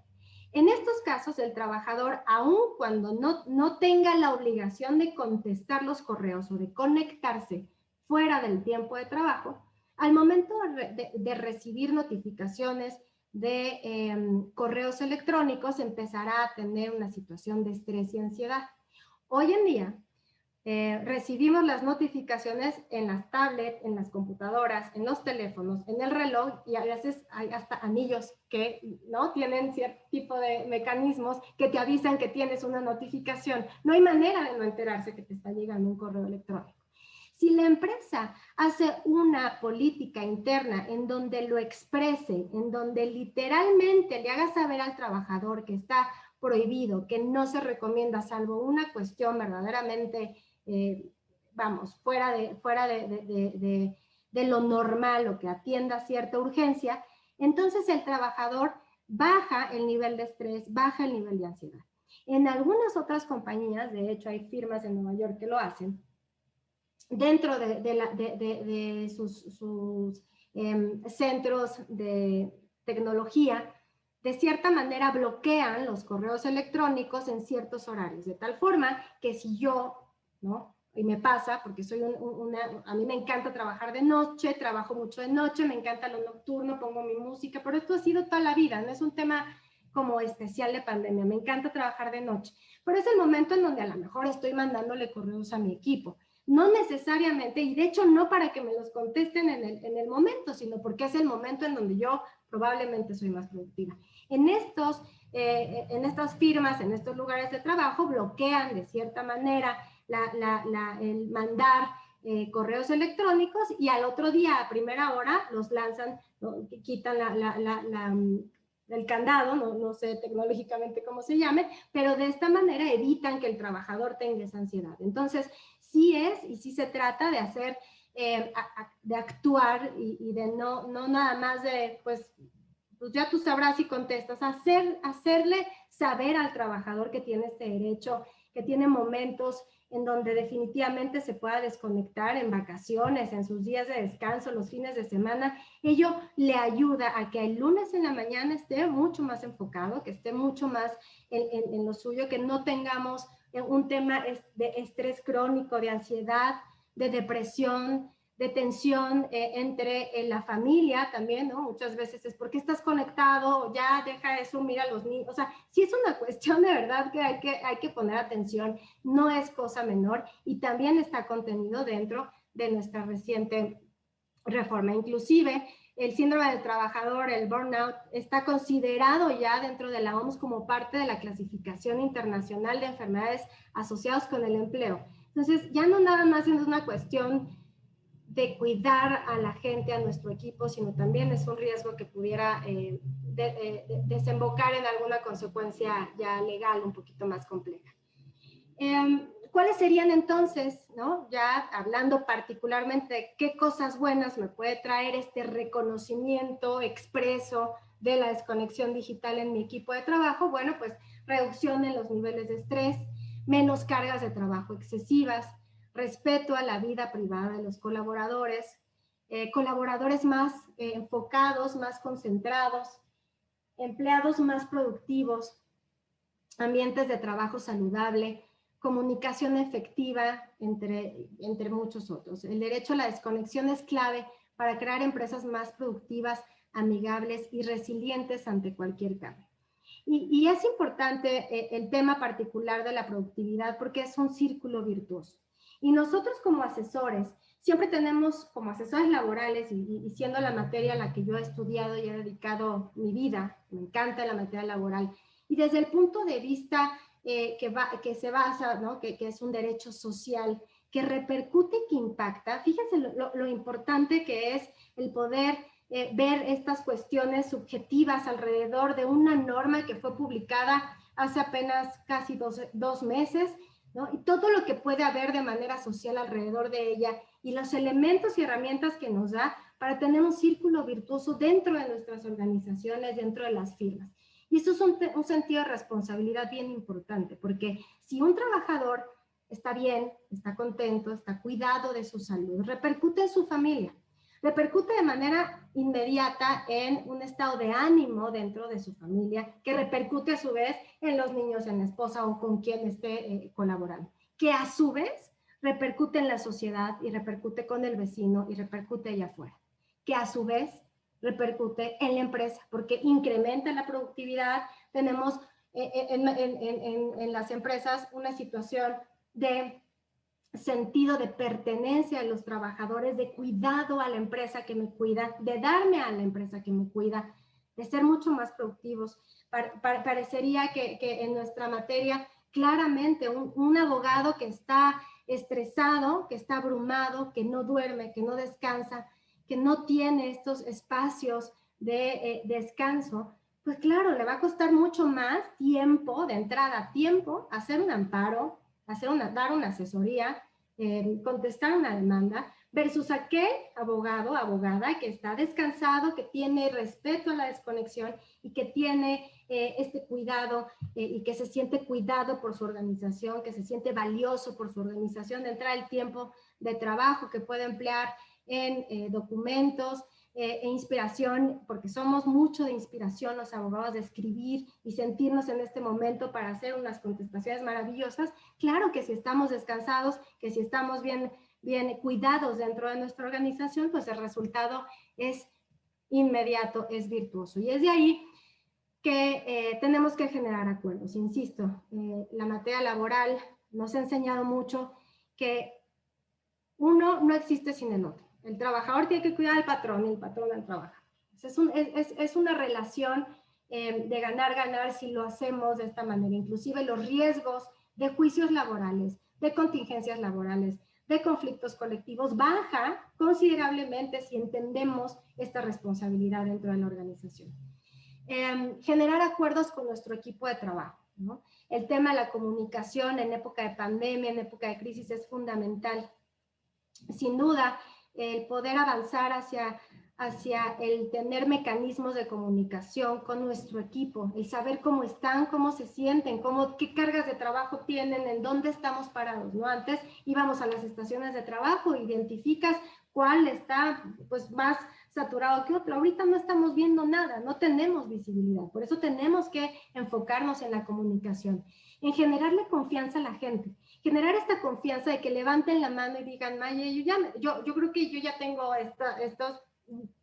En estos casos, el trabajador, aun cuando no tenga la obligación de contestar los correos o de conectarse fuera del tiempo de trabajo, al momento de recibir notificaciones de correos electrónicos, empezará a tener una situación de estrés y ansiedad. Hoy en día, recibimos las notificaciones en las tablets, en las computadoras, en los teléfonos, en el reloj, y a veces hay hasta anillos que no tienen cierto tipo de mecanismos que te avisan que tienes una notificación. No hay manera de no enterarse que te está llegando un correo electrónico. Si la empresa hace una política interna en donde lo exprese, en donde literalmente le haga saber al trabajador que está prohibido, que no se recomienda, salvo una cuestión verdaderamente, vamos, fuera de lo normal o que atienda cierta urgencia, entonces el trabajador baja el nivel de estrés, baja el nivel de ansiedad. En algunas otras compañías, de hecho hay firmas en Nueva York que lo hacen, dentro de sus centros de tecnología, de cierta manera bloquean los correos electrónicos en ciertos horarios, de tal forma que si yo, ¿no? Y me pasa, porque soy a mí me encanta trabajar de noche, trabajo mucho de noche, me encanta lo nocturno, pongo mi música, pero esto ha sido toda la vida, no es un tema como especial de pandemia, me encanta trabajar de noche, pero es el momento en donde a lo mejor estoy mandándole correos a mi equipo. No necesariamente, y de hecho no para que me los contesten en el momento, sino porque es el momento en donde yo probablemente soy más productiva. En estas firmas, en estos lugares de trabajo, bloquean de cierta manera el mandar correos electrónicos y al otro día, a primera hora, los lanzan, ¿no? Quitan el candado, no sé tecnológicamente cómo se llame, pero de esta manera evitan que el trabajador tenga esa ansiedad. Entonces, sí es y sí se trata de hacer, de actuar y de no nada más de, pues ya tú sabrás y contestas, hacerle saber al trabajador que tiene este derecho, que tiene momentos en donde definitivamente se pueda desconectar en vacaciones, en sus días de descanso, los fines de semana. Ello le ayuda a que el lunes en la mañana esté mucho más enfocado, que esté mucho más en lo suyo, que no tengamos un tema de estrés crónico, de ansiedad, de depresión, de tensión entre la familia también, ¿no? Muchas veces es porque estás conectado, ya deja eso, mira a los niños, o sea, sí es una cuestión de verdad que hay que poner atención, no es cosa menor y también está contenido dentro de nuestra reciente reforma. Inclusive, el síndrome del trabajador, el burnout, está considerado ya dentro de la OMS como parte de la clasificación internacional de enfermedades asociadas con el empleo. Entonces, ya no nada más es una cuestión de cuidar a la gente, a nuestro equipo, sino también es un riesgo que pudiera desembocar en alguna consecuencia ya legal un poquito más compleja. ¿Cuáles serían entonces, ¿no? Ya hablando particularmente de qué cosas buenas me puede traer este reconocimiento expreso de la desconexión digital en mi equipo de trabajo? Bueno, pues reducción en los niveles de estrés, menos cargas de trabajo excesivas, respeto a la vida privada de los colaboradores, colaboradores más enfocados, más concentrados, empleados más productivos, ambientes de trabajo saludable, comunicación efectiva, entre muchos otros. El derecho a la desconexión es clave para crear empresas más productivas, amigables y resilientes ante cualquier cambio. Y es importante el tema particular de la productividad porque es un círculo virtuoso. Y nosotros como asesores, siempre tenemos como asesores laborales y siendo la materia a la que yo he estudiado y he dedicado mi vida, me encanta la materia laboral, y desde el punto de vista que se basa, ¿no? que es un derecho social, que repercute y que impacta, fíjense lo importante que es el poder ver estas cuestiones subjetivas alrededor de una norma que fue publicada hace apenas casi dos meses, ¿no? Y todo lo que puede haber de manera social alrededor de ella y los elementos y herramientas que nos da para tener un círculo virtuoso dentro de nuestras organizaciones, dentro de las firmas. Y esto es un sentido de responsabilidad bien importante, porque si un trabajador está bien, está contento, está cuidado de su salud, repercute en su familia, repercute de manera inmediata en un estado de ánimo dentro de su familia, que repercute a su vez en los niños, en la esposa o con quien esté colaborando, que a su vez repercute en la sociedad y repercute con el vecino y repercute allá afuera, que a su vez repercute en la empresa porque incrementa la productividad. Tenemos en las empresas una situación de sentido de pertenencia de los trabajadores, de cuidado a la empresa que me cuida, de darme a la empresa que me cuida, de ser mucho más productivos. Parecería que en nuestra materia, claramente, un abogado que está estresado, que está abrumado, que no duerme, que no descansa, que no tiene estos espacios de descanso, pues claro, le va a costar mucho más tiempo, de entrada, tiempo, hacer un amparo, dar una asesoría, contestar una demanda, versus aquel abogado, abogada que está descansado, que tiene respeto a la desconexión y que tiene este cuidado y que se siente cuidado por su organización, que se siente valioso por su organización, de entrar el tiempo de trabajo que puede emplear en documentos, e inspiración, porque somos mucho de inspiración los abogados, de escribir y sentirnos en este momento para hacer unas contestaciones maravillosas. Claro que si estamos descansados, que si estamos bien cuidados dentro de nuestra organización, pues el resultado es inmediato, es virtuoso. Y es de ahí que tenemos que generar acuerdos. Insisto, la materia laboral nos ha enseñado mucho que uno no existe sin el otro. El trabajador tiene que cuidar al patrón y el patrón al trabajador. Es una relación de ganar-ganar si lo hacemos de esta manera. Inclusive los riesgos de juicios laborales, de contingencias laborales, de conflictos colectivos baja considerablemente si entendemos esta responsabilidad dentro de la organización. Generar acuerdos con nuestro equipo de trabajo, ¿no? El tema de la comunicación en época de pandemia, en época de crisis es fundamental. Sin duda, el poder avanzar hacia el tener mecanismos de comunicación con nuestro equipo, el saber cómo están, cómo se sienten, qué cargas de trabajo tienen, en dónde estamos parados, ¿no? Antes íbamos a las estaciones de trabajo, identificas cuál está pues más saturado que otro. Ahorita no estamos viendo nada, no tenemos visibilidad, por eso tenemos que enfocarnos en la comunicación, en generarle confianza a la gente, generar esta confianza de que levanten la mano y digan, Maya, yo creo que yo ya tengo estos,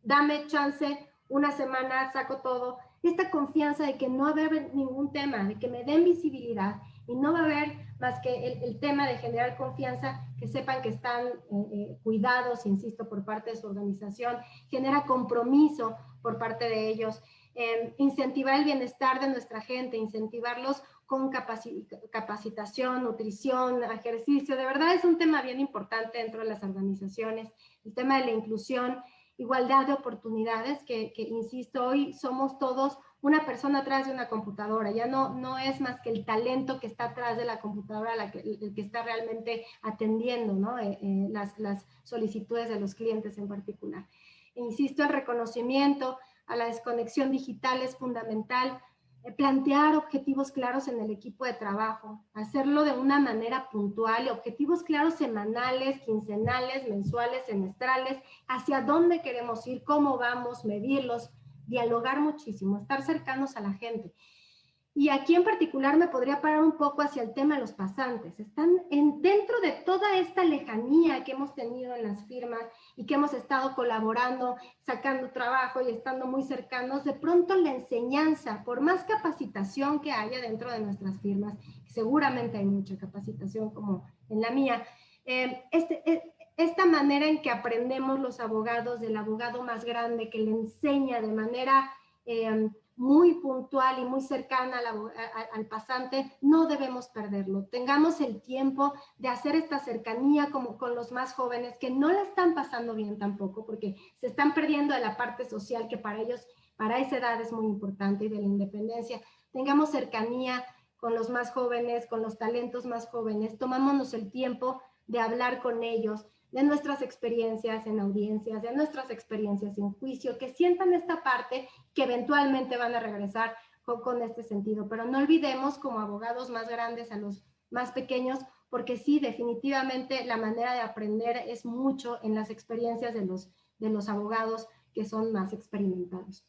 dame chance, una semana, saco todo. Esta confianza de que no va a haber ningún tema, de que me den visibilidad y no va a haber más que el tema de generar confianza, que sepan que están cuidados, insisto, por parte de su organización, genera compromiso por parte de ellos, incentivar el bienestar de nuestra gente, incentivarlos con capacitación, nutrición, ejercicio. De verdad es un tema bien importante dentro de las organizaciones, el tema de la inclusión, igualdad de oportunidades, que insisto, hoy somos todos una persona atrás de una computadora, ya no es más que el talento que está atrás de la computadora el que está realmente atendiendo, ¿no? Las solicitudes de los clientes en particular. E insisto, el reconocimiento a la desconexión digital es fundamental, plantear objetivos claros en el equipo de trabajo, hacerlo de una manera puntual, objetivos claros semanales, quincenales, mensuales, semestrales, hacia dónde queremos ir, cómo vamos, medirlos, dialogar muchísimo, estar cercanos a la gente. Y aquí en particular me podría parar un poco hacia el tema de los pasantes. Están dentro de toda esta lejanía que hemos tenido en las firmas y que hemos estado colaborando, sacando trabajo y estando muy cercanos, de pronto la enseñanza, por más capacitación que haya dentro de nuestras firmas, seguramente hay mucha capacitación como en la mía, esta manera en que aprendemos los abogados del abogado más grande que le enseña de manera muy puntual y muy cercana al pasante, no debemos perderlo. Tengamos el tiempo de hacer esta cercanía como con los más jóvenes que no la están pasando bien tampoco, porque se están perdiendo de la parte social que para ellos, para esa edad es muy importante, y de la independencia. Tengamos cercanía con los más jóvenes, con los talentos más jóvenes, tomámonos el tiempo de hablar con ellos, de nuestras experiencias en audiencias, de nuestras experiencias en juicio, que sientan esta parte que eventualmente van a regresar con este sentido. Pero no olvidemos como abogados más grandes a los más pequeños, porque sí, definitivamente la manera de aprender es mucho en las experiencias de los abogados que son más experimentados.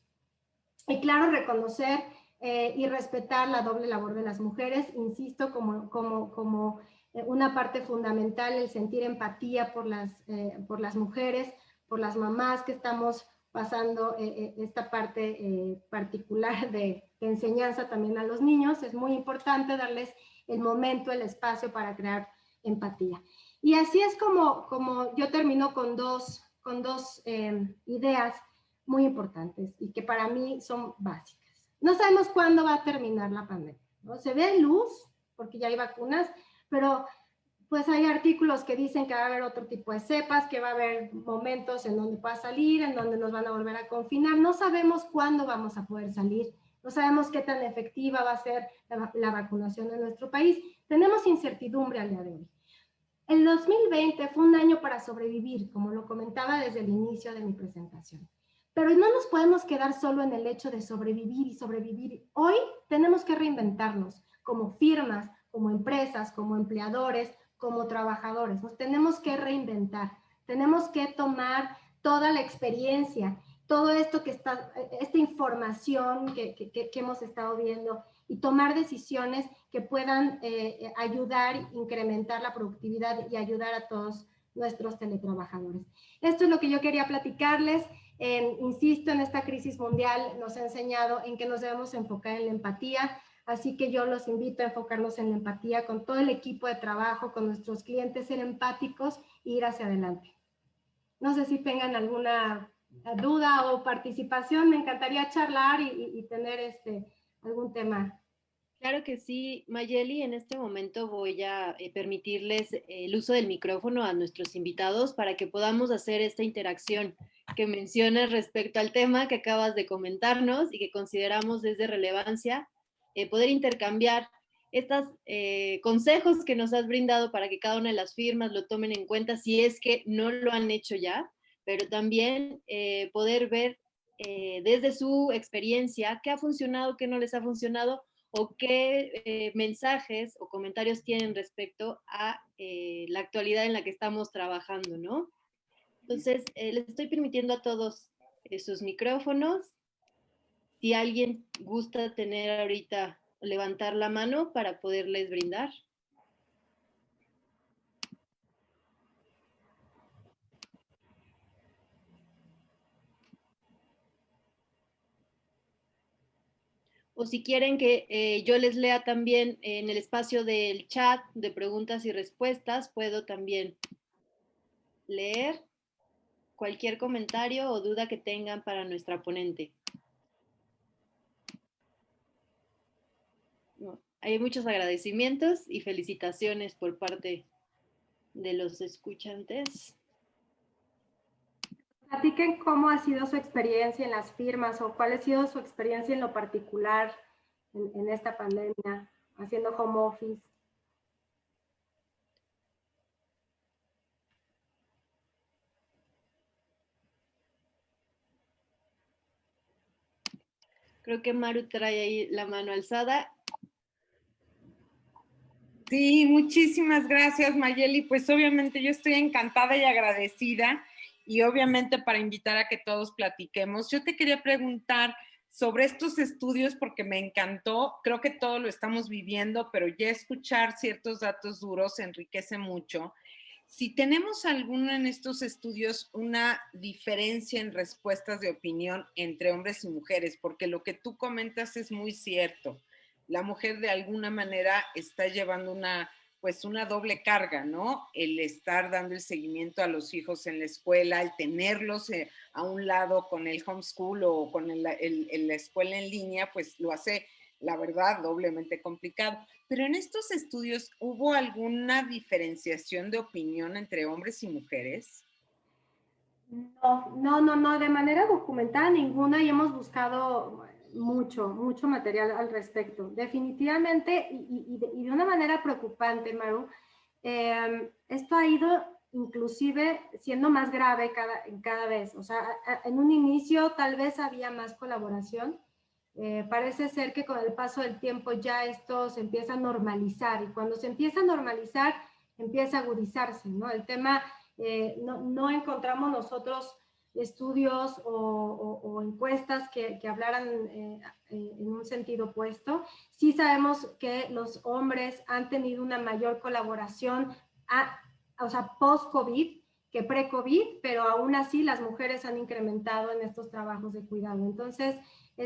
Y claro, reconocer y respetar la doble labor de las mujeres, insisto, como una parte fundamental, el sentir empatía por las mujeres, por las mamás que estamos pasando esta parte particular de enseñanza también a los niños. Es muy importante darles el momento, el espacio para crear empatía. Y así es como yo termino con dos ideas muy importantes y que para mí son básicas. No sabemos cuándo va a terminar la pandemia, ¿no? Se ve luz, porque ya hay vacunas, pero pues hay artículos que dicen que va a haber otro tipo de cepas, que va a haber momentos en donde va a salir, en donde nos van a volver a confinar. No sabemos cuándo vamos a poder salir, no sabemos qué tan efectiva va a ser la vacunación en nuestro país. Tenemos incertidumbre al día de hoy. El 2020 fue un año para sobrevivir, como lo comentaba desde el inicio de mi presentación. Pero no nos podemos quedar solo en el hecho de sobrevivir y sobrevivir. Hoy tenemos que reinventarnos como firmas, como empresas, como empleadores, como trabajadores. Nos tenemos que reinventar. Tenemos que tomar toda la experiencia, todo esto que está, esta información que hemos estado viendo y tomar decisiones que puedan ayudar, incrementar la productividad y ayudar a todos nuestros teletrabajadores. Esto es lo que yo quería platicarles. Insisto, en esta crisis mundial nos ha enseñado en que nos debemos enfocar en la empatía, así que yo los invito a enfocarnos en la empatía con todo el equipo de trabajo, con nuestros clientes, ser empáticos e ir hacia adelante. No sé si tengan alguna duda o participación, me encantaría charlar y tener algún tema. Claro que sí, Mayeli. En este momento voy a permitirles el uso del micrófono a nuestros invitados para que podamos hacer esta interacción que mencionas respecto al tema que acabas de comentarnos y que consideramos es de relevancia, poder intercambiar estos consejos que nos has brindado para que cada una de las firmas lo tomen en cuenta si es que no lo han hecho ya, pero también poder ver desde su experiencia qué ha funcionado, qué no les ha funcionado o qué mensajes o comentarios tienen respecto a la actualidad en la que estamos trabajando, ¿no? Entonces, les estoy permitiendo a todos sus micrófonos. Si alguien gusta tener ahorita, levantar la mano para poderles brindar. O si quieren que yo les lea también en el espacio del chat de preguntas y respuestas, puedo también leer cualquier comentario o duda que tengan para nuestra ponente. No, hay muchos agradecimientos y felicitaciones por parte de los escuchantes. Platiquen cómo ha sido su experiencia en las firmas o cuál ha sido su experiencia en lo particular en esta pandemia, haciendo home office. Creo que Maru trae ahí la mano alzada. Sí, muchísimas gracias, Mayeli. Pues obviamente yo estoy encantada y agradecida y obviamente para invitar a que todos platiquemos. Yo te quería preguntar sobre estos estudios porque me encantó. Creo que todo lo estamos viviendo, pero ya escuchar ciertos datos duros enriquece mucho. Si tenemos alguna en estos estudios, una diferencia en respuestas de opinión entre hombres y mujeres, porque lo que tú comentas es muy cierto. La mujer de alguna manera está llevando una doble carga, ¿no? El estar dando el seguimiento a los hijos en la escuela, el tenerlos a un lado con el homeschool o con la escuela en línea, pues lo hace, la verdad, doblemente complicado. Pero en estos estudios, ¿hubo alguna diferenciación de opinión entre hombres y mujeres? No, de manera documentada ninguna y hemos buscado mucho material al respecto. Definitivamente y de una manera preocupante, Maru, esto ha ido inclusive siendo más grave cada vez. O sea, en un inicio tal vez había más colaboración. Parece ser que con el paso del tiempo ya esto se empieza a normalizar y cuando se empieza a normalizar empieza a agudizarse, ¿no? El tema, no encontramos nosotros estudios o encuestas que hablaran en un sentido opuesto. Sí sabemos que los hombres han tenido una mayor colaboración, o sea, post-COVID que pre-COVID, pero aún así las mujeres han incrementado en estos trabajos de cuidado. Entonces,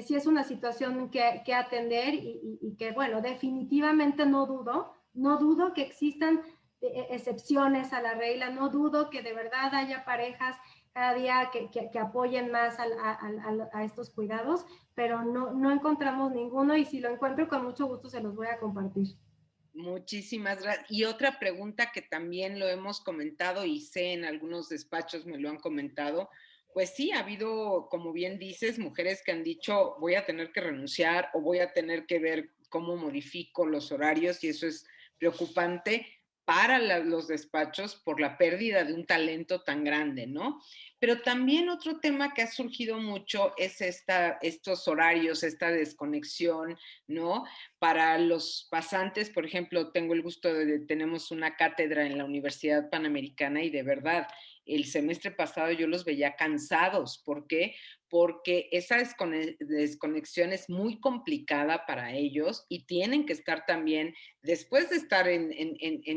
sí es una situación que atender y que, bueno, definitivamente no dudo que existan excepciones a la regla. No dudo que de verdad haya parejas cada día que apoyen más a estos cuidados, pero no encontramos ninguno, y si lo encuentro con mucho gusto se los voy a compartir. Muchísimas gracias. Y otra pregunta que también lo hemos comentado y sé en algunos despachos me lo han comentado, pues sí, ha habido, como bien dices, mujeres que han dicho voy a tener que renunciar o voy a tener que ver cómo modifico los horarios, y eso es preocupante para los despachos por la pérdida de un talento tan grande, ¿no? Pero también otro tema que ha surgido mucho es estos horarios, esta desconexión, ¿no? Para los pasantes, por ejemplo, tengo el gusto tenemos una cátedra en la Universidad Panamericana y de verdad, el semestre pasado yo los veía cansados. ¿Por qué? Porque esa desconexión es muy complicada para ellos y tienen que estar también, después de estar en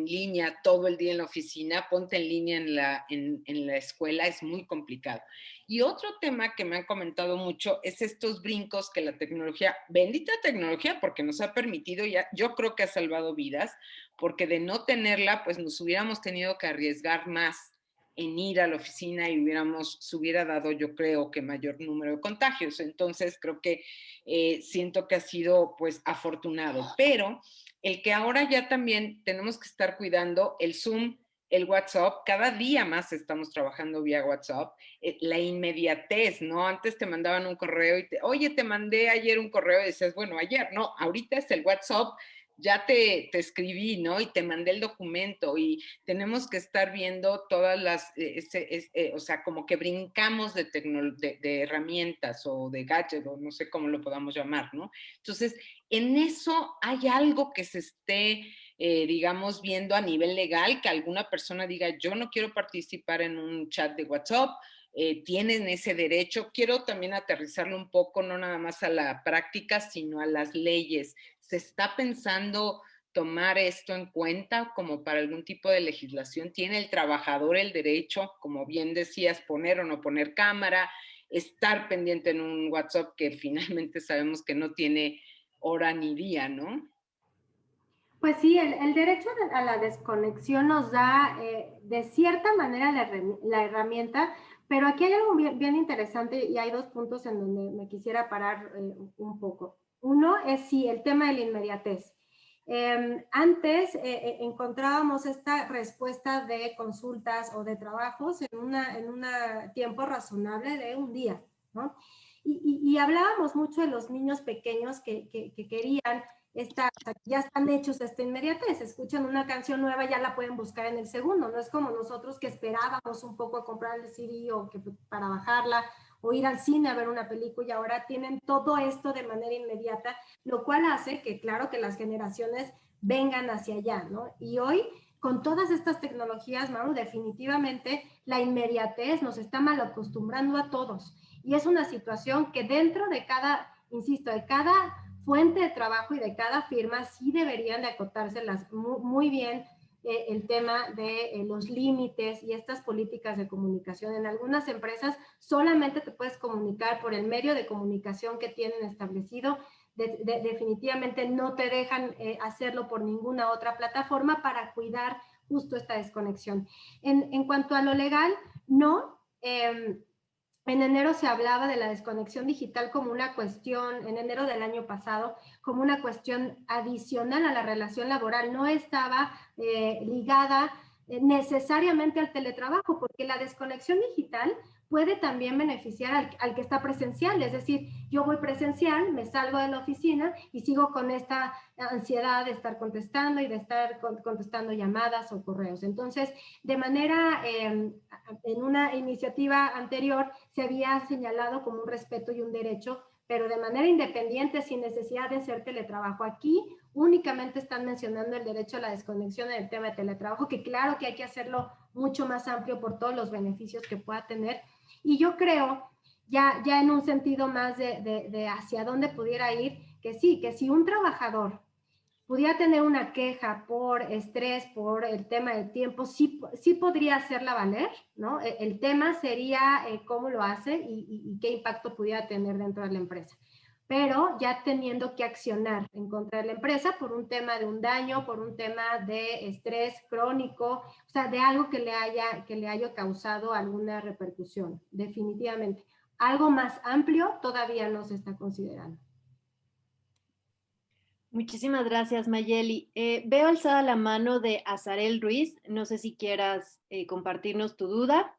línea todo el día en la oficina, ponte en línea en la escuela, es muy complicado. Y otro tema que me han comentado mucho es estos brincos que la tecnología, bendita tecnología, porque nos ha permitido, ya, yo creo que ha salvado vidas, porque de no tenerla, pues nos hubiéramos tenido que arriesgar más en ir a la oficina y se hubiera dado, yo creo, que mayor número de contagios. Entonces, creo que siento que ha sido, pues, afortunado. Pero el que ahora ya también tenemos que estar cuidando el Zoom, el WhatsApp, cada día más estamos trabajando vía WhatsApp, la inmediatez, ¿no? Antes te mandaban un correo y oye, te mandé ayer un correo y dices, bueno, ayer, no, ahorita es el WhatsApp, ya te escribí, ¿no? Y te mandé el documento, y tenemos que estar viendo todas las, o sea, como que brincamos de herramientas o de gadgets, o no sé cómo lo podamos llamar, ¿no? Entonces, en eso hay algo que se esté, digamos, viendo a nivel legal, que alguna persona diga, yo no quiero participar en un chat de WhatsApp, tienen ese derecho. Quiero también aterrizarlo un poco, no nada más a la práctica, sino a las leyes. ¿Se está pensando tomar esto en cuenta como para algún tipo de legislación? ¿Tiene el trabajador el derecho, como bien decías, poner o no poner cámara, estar pendiente en un WhatsApp que finalmente sabemos que no tiene hora ni día, ¿no? Pues sí, el derecho a la desconexión nos da de cierta manera la herramienta, pero aquí hay algo bien interesante, y hay dos puntos en donde me quisiera parar un poco. Uno es sí, el tema de la inmediatez. Antes encontrábamos esta respuesta de consultas o de trabajos en un tiempo razonable de un día, ¿no? Y hablábamos mucho de los niños pequeños que querían ya están hechos esta inmediatez, escuchan una canción nueva, ya la pueden buscar en el segundo, no es como nosotros que esperábamos un poco a comprar el CD o para bajarla, o ir al cine a ver una película, y ahora tienen todo esto de manera inmediata, lo cual hace que, claro, que las generaciones vengan hacia allá, ¿no? Y hoy, con todas estas tecnologías, Maru, definitivamente la inmediatez nos está mal acostumbrando a todos, y es una situación que dentro de cada, insisto, de cada fuente de trabajo y de cada firma sí deberían de acotárselas muy bien el tema de los límites y estas políticas de comunicación. En algunas empresas solamente te puedes comunicar por el medio de comunicación que tienen establecido. Definitivamente no te dejan hacerlo por ninguna otra plataforma para cuidar justo esta desconexión. En cuanto a lo legal, no. En enero se hablaba de la desconexión digital como una cuestión, en enero del año pasado, como una cuestión adicional a la relación laboral. No estaba ligada necesariamente al teletrabajo, porque la desconexión digital puede también beneficiar al que está presencial. Es decir, yo voy presencial, me salgo de la oficina y sigo con esta ansiedad de estar contestando y de estar contestando llamadas o correos. Entonces, de manera, en una iniciativa anterior se había señalado como un respeto y un derecho, pero de manera independiente, sin necesidad de hacer teletrabajo. Aquí únicamente están mencionando el derecho a la desconexión en el tema de teletrabajo, que claro que hay que hacerlo mucho más amplio por todos los beneficios que pueda tener. Y yo creo, ya en un sentido más de hacia dónde pudiera ir, que sí, que si un trabajador pudiera tener una queja por estrés, por el tema del tiempo, sí podría hacerla valer, ¿no? El tema sería cómo lo hace y qué impacto pudiera tener dentro de la empresa. pero ya teniendo que accionar en contra de la empresa por un tema de un daño, por un tema de estrés crónico, o sea, de algo que le haya causado alguna repercusión, definitivamente. Algo más amplio todavía no se está considerando. Muchísimas gracias, Mayeli. Veo alzada la mano de Azarel Ruiz. No sé si quieras compartirnos tu duda.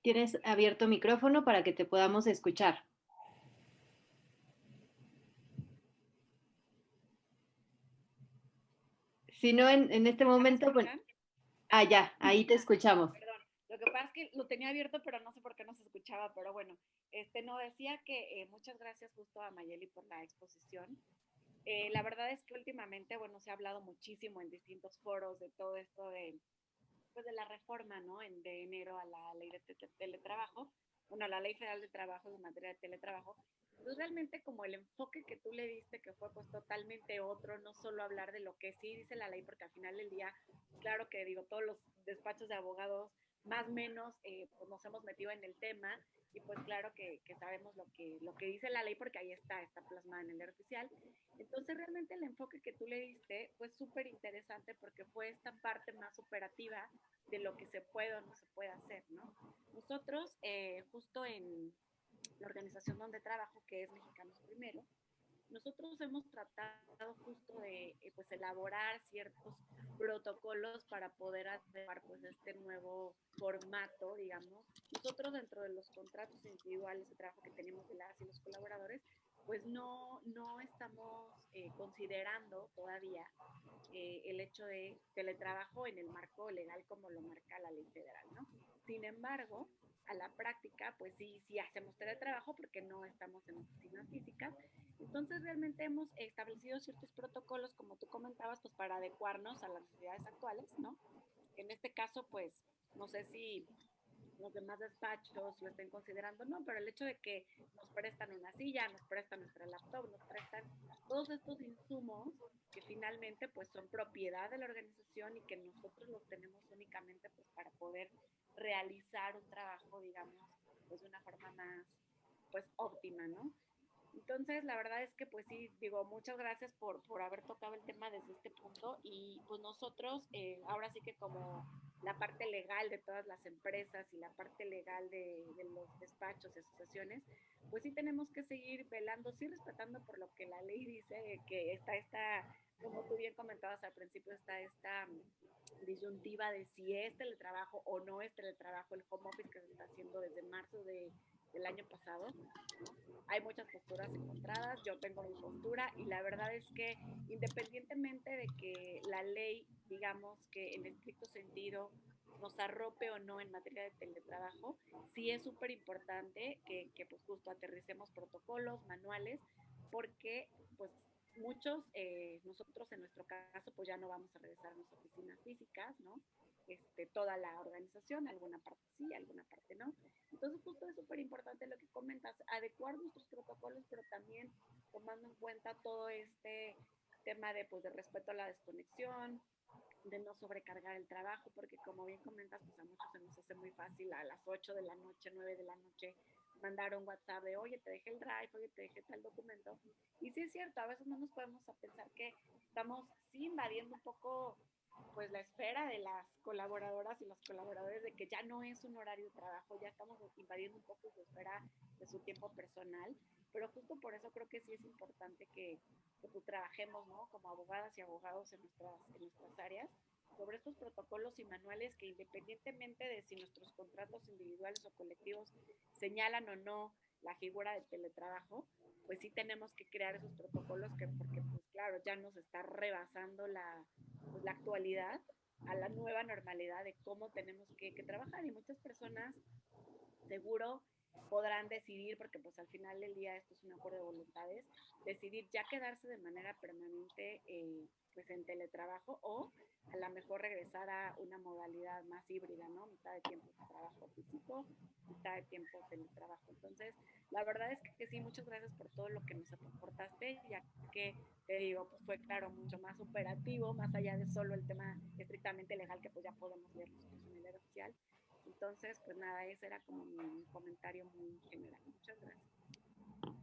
Tienes abierto micrófono para que te podamos escuchar. Si no, en este momento, bueno. Ya, ahí te escuchamos. Perdón, lo que pasa es que lo tenía abierto, pero no sé por qué no se escuchaba, pero bueno, no decía que muchas gracias justo a Mayeli por la exposición. La verdad es que últimamente, bueno, se ha hablado muchísimo en distintos foros de todo esto pues de la reforma, ¿no? De enero a la ley de teletrabajo, bueno, a la ley federal de trabajo en materia de teletrabajo. Pues realmente como el enfoque que tú le diste, que fue pues totalmente otro, no solo hablar de lo que sí dice la ley, porque al final del día, claro que digo, todos los despachos de abogados, más o menos, pues nos hemos metido en el tema y pues claro que sabemos lo que dice la ley porque ahí está plasmada en el ley oficial. Entonces realmente el enfoque que tú le diste fue súper interesante porque fue esta parte más operativa de lo que se puede o no se puede hacer, ¿no? Nosotros, justo en la organización donde trabajo, que es Mexicanos Primero, nosotros hemos tratado justo de pues elaborar ciertos protocolos para poder adecuar pues este nuevo formato, digamos. Nosotros dentro de los contratos individuales de trabajo que tenemos de las y los colaboradores, pues no estamos considerando todavía el hecho de teletrabajo en el marco legal como lo marca la ley federal, ¿no? Sin embargo, a la práctica, pues sí hacemos teletrabajo porque no estamos en oficinas físicas. Entonces, realmente hemos establecido ciertos protocolos, como tú comentabas, pues para adecuarnos a las necesidades actuales, ¿no? En este caso, pues, no sé si los demás despachos lo estén considerando, no, pero el hecho de que nos prestan una silla, nos prestan nuestra laptop, nos prestan todos estos insumos que finalmente pues son propiedad de la organización y que nosotros los tenemos únicamente pues para poder realizar un trabajo, digamos, pues de una forma más pues óptima, ¿no? Entonces, la verdad es que, pues sí, digo, muchas gracias por haber tocado el tema desde este punto y pues nosotros, ahora sí que como la parte legal de todas las empresas y la parte legal de los despachos y asociaciones, pues sí tenemos que seguir velando, sí respetando por lo que la ley dice, que como tú bien comentabas al principio, está esta disyuntiva de si es teletrabajo o no es teletrabajo, el home office que se está haciendo desde marzo del año pasado, ¿no? Hay muchas posturas encontradas, yo tengo mi postura y la verdad es que independientemente de que la ley, digamos que en estricto sentido nos arrope o no en materia de teletrabajo, sí es súper importante que pues justo aterricemos protocolos, manuales, porque pues muchos, nosotros en nuestro caso, pues ya no vamos a regresar a nuestras oficinas físicas, ¿no? Toda la organización, alguna parte sí, alguna parte no. Entonces, justo es súper importante lo que comentas, adecuar nuestros protocolos, pero también tomando en cuenta todo este tema de, pues, de respeto a la desconexión, de no sobrecargar el trabajo, porque como bien comentas, pues a muchos se nos hace muy fácil a las 8 de la noche, 9 de la noche, mandar un WhatsApp de, oye, te dejé el drive, oye, te dejé tal documento. Y sí es cierto, a veces no nos podemos a pensar que estamos sí invadiendo un poco pues la esfera de las colaboradoras y los colaboradores de que ya no es un horario de trabajo, ya estamos invadiendo un poco su esfera de su tiempo personal, pero justo por eso creo que sí es importante que pues, trabajemos, ¿no? Como abogadas y abogados en nuestras áreas, sobre estos protocolos y manuales que independientemente de si nuestros contratos individuales o colectivos señalan o no la figura del teletrabajo, pues sí tenemos que crear esos protocolos porque pues claro, ya nos está rebasando pues, la actualidad a la nueva normalidad de cómo tenemos que trabajar y muchas personas seguro podrán decidir, porque pues al final del día esto es un acuerdo de voluntades, decidir ya quedarse de manera permanente pues en teletrabajo o a lo mejor regresar a una modalidad más híbrida, ¿no? Mitad de tiempo de trabajo físico, mitad de tiempo teletrabajo. Entonces, la verdad es que sí, muchas gracias por todo lo que nos aportaste, ya que te digo, pues fue claro, mucho más operativo, más allá de solo el tema estrictamente legal que pues ya podemos ver nosotros en el área oficial. Entonces, pues nada, ese era como mi comentario muy general. Muchas gracias.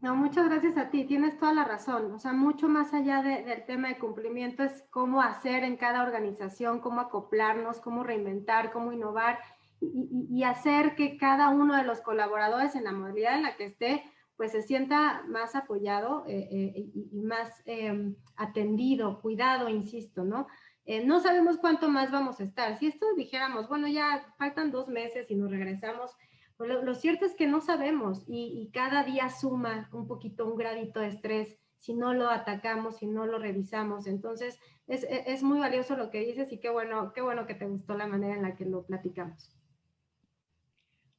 No, muchas gracias a ti, tienes toda la razón. O sea, mucho más allá del tema de cumplimiento es cómo hacer en cada organización, cómo acoplarnos, cómo reinventar, cómo innovar y hacer que cada uno de los colaboradores en la modalidad en la que esté, pues se sienta más apoyado y más atendido, cuidado, insisto, ¿no? No sabemos cuánto más vamos a estar. Si esto dijéramos, bueno, ya faltan 2 meses y nos regresamos, pues lo cierto es que no sabemos y cada día suma un poquito, un gradito de estrés si no lo atacamos, si no lo revisamos. Entonces, es muy valioso lo que dices y qué bueno que te gustó la manera en la que lo platicamos.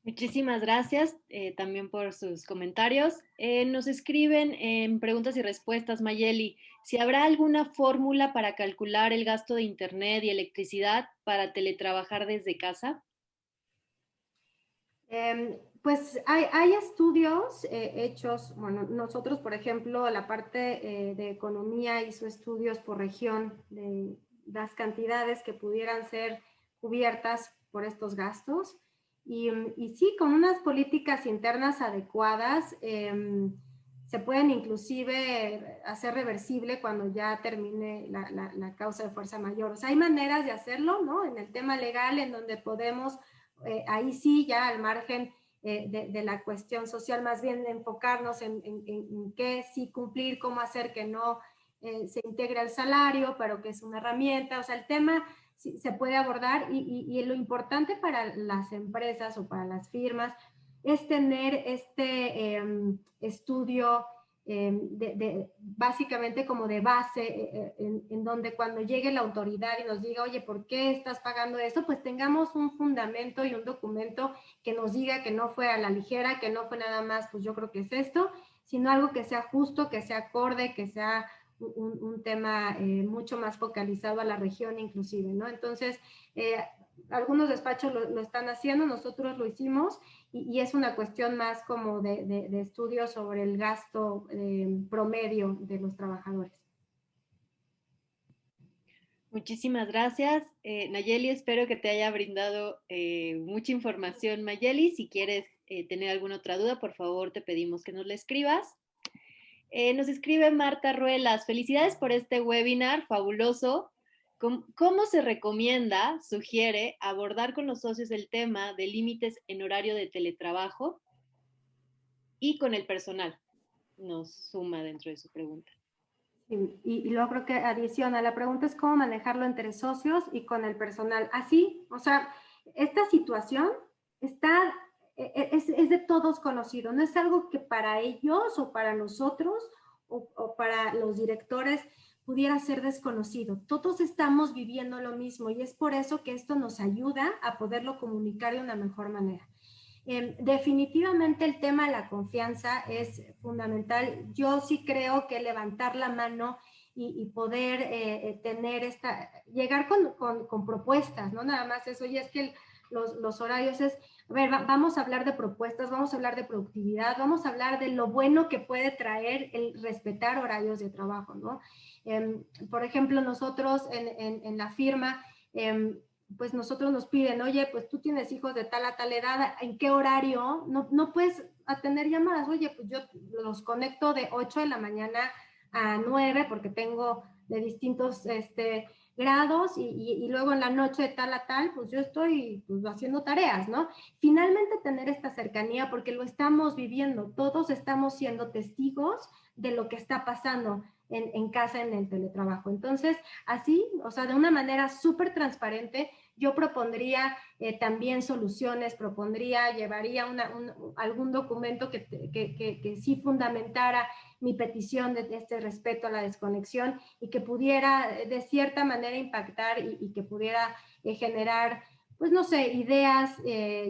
Muchísimas gracias también por sus comentarios. Nos escriben en preguntas y respuestas, Mayeli, si habrá alguna fórmula para calcular el gasto de internet y electricidad para teletrabajar desde casa. Pues hay estudios hechos, bueno, nosotros, por ejemplo, la parte de economía hizo estudios por región de las cantidades que pudieran ser cubiertas por estos gastos. Y sí, con unas políticas internas adecuadas, se pueden inclusive hacer reversible cuando ya termine la causa de fuerza mayor. O sea, hay maneras de hacerlo, ¿no? En el tema legal, en donde podemos, ahí sí, ya al margen de la cuestión social, más bien enfocarnos en qué sí cumplir, cómo hacer que no se integre al salario, pero que es una herramienta. O sea, el tema se puede abordar y lo importante para las empresas o para las firmas es tener este estudio básicamente como de base en donde cuando llegue la autoridad y nos diga, oye, ¿por qué estás pagando esto? Pues tengamos un fundamento y un documento que nos diga que no fue a la ligera, que no fue nada más, pues yo creo que es esto, sino algo que sea justo, que sea acorde, que sea un tema mucho más focalizado a la región inclusive, ¿no? Entonces, algunos despachos lo están haciendo, nosotros lo hicimos y es una cuestión más como de estudio sobre el gasto promedio de los trabajadores. Muchísimas gracias, Nayeli. Espero que te haya brindado mucha información, Mayeli. Si quieres tener alguna otra duda, por favor, te pedimos que nos la escribas. Nos escribe Marta Ruelas. Felicidades por este webinar fabuloso. ¿Cómo se recomienda, sugiere, abordar con los socios el tema de límites en horario de teletrabajo y con el personal? Nos suma dentro de su pregunta. Y luego creo que adiciona, la pregunta es cómo manejarlo entre socios y con el personal. Así, o sea, esta situación es de todos conocido, no es algo que para ellos o para nosotros o para los directores pudiera ser desconocido. Todos estamos viviendo lo mismo y es por eso que esto nos ayuda a poderlo comunicar de una mejor manera. Definitivamente el tema de la confianza es fundamental. Yo sí creo que levantar la mano y poder tener llegar con propuestas, no nada más eso, y es que los horarios es, a ver, vamos a hablar de propuestas, vamos a hablar de productividad, vamos a hablar de lo bueno que puede traer el respetar horarios de trabajo, ¿no? Por ejemplo, nosotros en la firma, pues nosotros nos piden, oye, pues tú tienes hijos de tal a tal edad, ¿en qué horario? No puedes atender llamadas, oye, pues yo los conecto de 8 de la mañana a 9 porque tengo de distintos grados y luego en la noche de tal a tal, pues yo estoy pues, haciendo tareas, ¿no? Finalmente tener esta cercanía porque lo estamos viviendo, todos estamos siendo testigos de lo que está pasando en casa en el teletrabajo. Entonces, así, o sea, de una manera súper transparente, yo propondría también soluciones, llevaría algún documento que sí fundamentara mi petición de este respeto a la desconexión y que pudiera de cierta manera impactar y que pudiera generar pues no sé, ideas,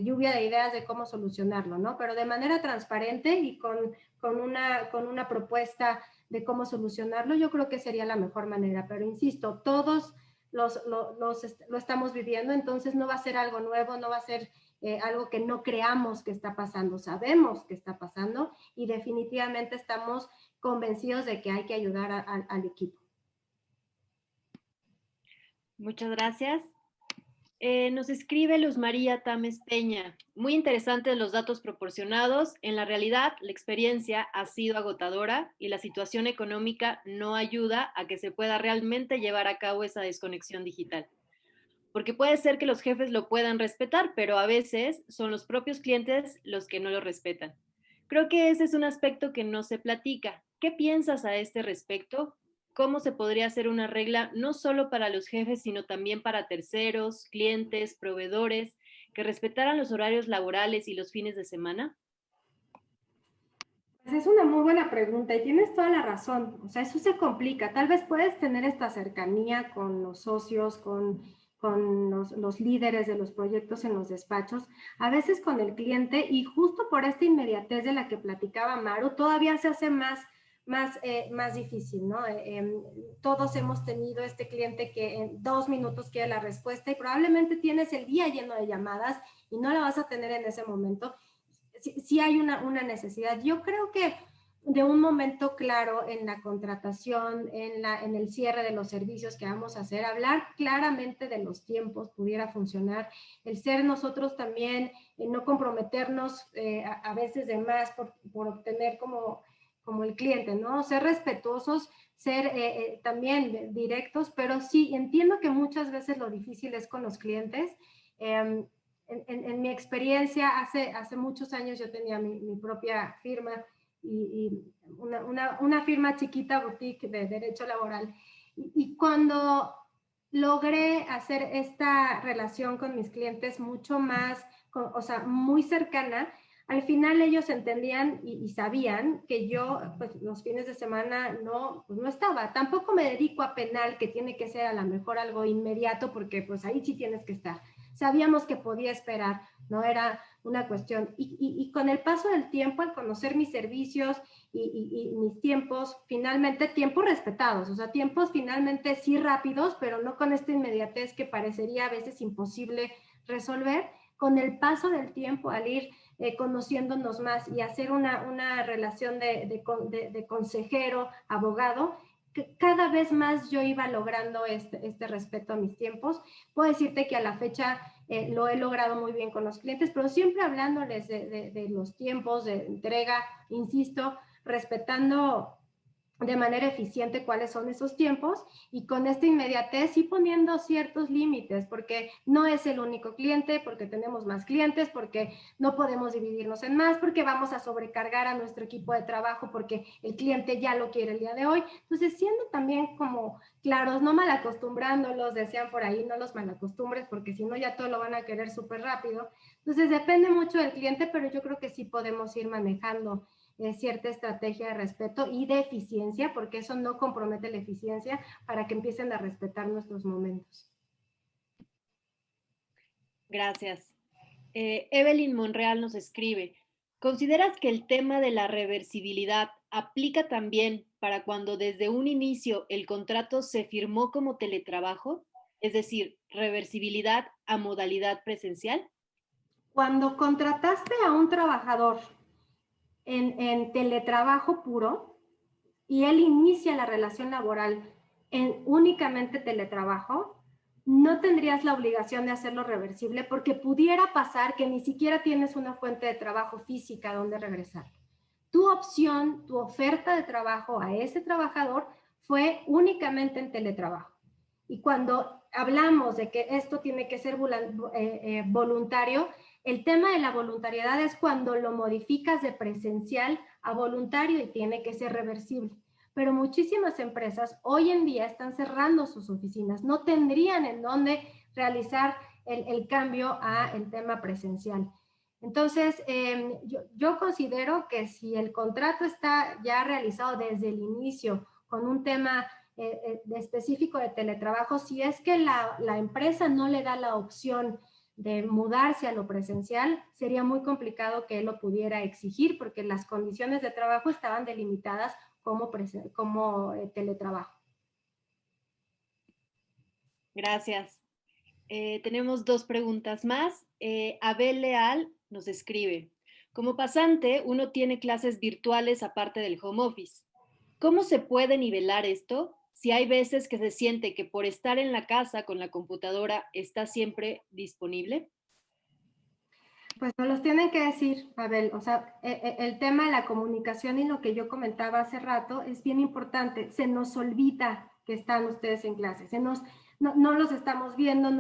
lluvia de ideas de cómo solucionarlo, ¿no? Pero de manera transparente y con una propuesta de cómo solucionarlo, yo creo que sería la mejor manera. Pero insisto, todos lo estamos viviendo, entonces no va a ser algo nuevo, no va a ser algo que no creamos que está pasando, sabemos que está pasando y definitivamente estamos convencidos de que hay que ayudar al equipo. Muchas gracias. Nos escribe Luz María Tames Peña. Muy interesantes los datos proporcionados. En la realidad, la experiencia ha sido agotadora y la situación económica no ayuda a que se pueda realmente llevar a cabo esa desconexión digital. Porque puede ser que los jefes lo puedan respetar, pero a veces son los propios clientes los que no lo respetan. Creo que ese es un aspecto que no se platica. ¿Qué piensas a este respecto? ¿Cómo se podría hacer una regla no solo para los jefes, sino también para terceros, clientes, proveedores, que respetaran los horarios laborales y los fines de semana? Pues es una muy buena pregunta y tienes toda la razón. O sea, eso se complica. Tal vez puedes tener esta cercanía con los socios, con los líderes de los proyectos en los despachos, a veces con el cliente, y justo por esta inmediatez de la que platicaba Maru, todavía se hace más difícil, ¿no? Todos hemos tenido este cliente que en 2 minutos quiere la respuesta y probablemente tienes el día lleno de llamadas y no la vas a tener en ese momento. Sí hay una necesidad. Yo creo que de un momento claro en la contratación, en el cierre de los servicios que vamos a hacer, hablar claramente de los tiempos pudiera funcionar, el ser nosotros también, no comprometernos a veces de más por obtener como el cliente, ¿no? Ser respetuosos, ser también directos, pero sí, entiendo que muchas veces lo difícil es con los clientes. En mi experiencia, hace muchos años yo tenía mi propia firma y una firma chiquita, boutique de derecho laboral. Y cuando logré hacer esta relación con mis clientes mucho más, o sea, muy cercana, al final ellos entendían y sabían que yo, pues, los fines de semana pues no estaba. Tampoco me dedico a penal, que tiene que ser a lo mejor algo inmediato, porque pues ahí sí tienes que estar. Sabíamos que podía esperar, no era una cuestión. Y con el paso del tiempo, al conocer mis servicios y mis tiempos, finalmente tiempos respetados, o sea, tiempos finalmente sí rápidos, pero no con esta inmediatez que parecería a veces imposible resolver. Con el paso del tiempo, al ir conociéndonos más y hacer una relación de consejero, abogado, cada vez más yo iba logrando este respeto a mis tiempos. Puedo decirte que a la fecha lo he logrado muy bien con los clientes, pero siempre hablándoles de los tiempos de entrega, insisto, respetando de manera eficiente cuáles son esos tiempos y con esta inmediatez y poniendo ciertos límites, porque no es el único cliente, porque tenemos más clientes, porque no podemos dividirnos en más, porque vamos a sobrecargar a nuestro equipo de trabajo, porque el cliente ya lo quiere el día de hoy. Entonces, siendo también como claros, no mal acostumbrándolos, decían por ahí, no los malacostumbres, porque si no ya todo lo van a querer súper rápido. Entonces, depende mucho del cliente, pero yo creo que sí podemos ir manejando cierta estrategia de respeto y de eficiencia, porque eso no compromete la eficiencia, para que empiecen a respetar nuestros momentos. Gracias. Evelyn Monreal nos escribe, ¿consideras que el tema de la reversibilidad aplica también para cuando desde un inicio el contrato se firmó como teletrabajo? Es decir, reversibilidad a modalidad presencial. Cuando contrataste a un trabajador en teletrabajo puro y él inicia la relación laboral en únicamente teletrabajo, no tendrías la obligación de hacerlo reversible, porque pudiera pasar que ni siquiera tienes una fuente de trabajo física donde regresar. Tu opción, tu oferta de trabajo a ese trabajador fue únicamente en teletrabajo. Y cuando hablamos de que esto tiene que ser voluntario, el tema de la voluntariedad es cuando lo modificas de presencial a voluntario y tiene que ser reversible. Pero muchísimas empresas hoy en día están cerrando sus oficinas, no tendrían en dónde realizar el cambio a el tema presencial. Entonces, yo considero que si el contrato está ya realizado desde el inicio con un tema específico de teletrabajo, si es que la empresa no le da la opción de mudarse a lo presencial, sería muy complicado que él lo pudiera exigir porque las condiciones de trabajo estaban delimitadas como teletrabajo. Gracias. Tenemos 2 preguntas más. Abel Leal nos escribe, como pasante, uno tiene clases virtuales aparte del home office. ¿Cómo se puede nivelar esto? Si hay veces que se siente que por estar en la casa con la computadora está siempre disponible. Pues nos los tienen que decir, Abel. O sea, el tema de la comunicación y lo que yo comentaba hace rato es bien importante. Se nos olvida que están ustedes en clase. No los estamos viendo,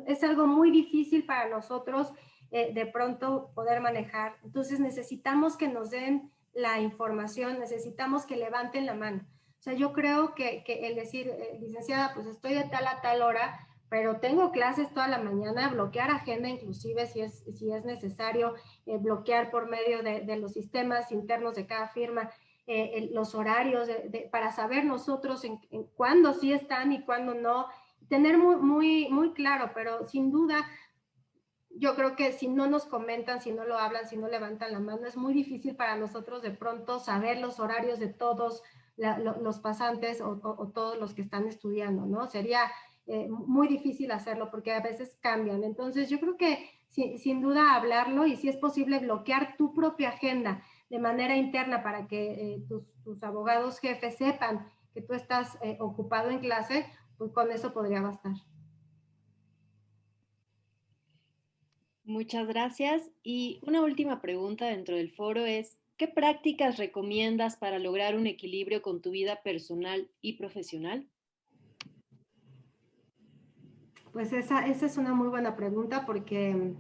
es algo muy difícil para nosotros de pronto poder manejar. Entonces necesitamos que nos den la información, necesitamos que levanten la mano. O sea, yo creo que el decir, licenciada, pues estoy de tal a tal hora, pero tengo clases toda la mañana, bloquear agenda inclusive si es necesario, bloquear por medio de los sistemas internos de cada firma, los horarios para saber nosotros en cuándo sí están y cuándo no, tener muy claro, pero sin duda yo creo que si no nos comentan, si no lo hablan, si no levantan la mano, es muy difícil para nosotros de pronto saber los horarios de todos los pasantes o todos los que están estudiando, ¿no? Sería muy difícil hacerlo porque a veces cambian. Entonces yo creo que sin duda hablarlo y si es posible bloquear tu propia agenda de manera interna para que tus abogados jefes sepan que tú estás ocupado en clase, pues con eso podría bastar. Muchas gracias. Y una última pregunta dentro del foro es, ¿qué prácticas recomiendas para lograr un equilibrio con tu vida personal y profesional? Pues esa es una muy buena pregunta porque,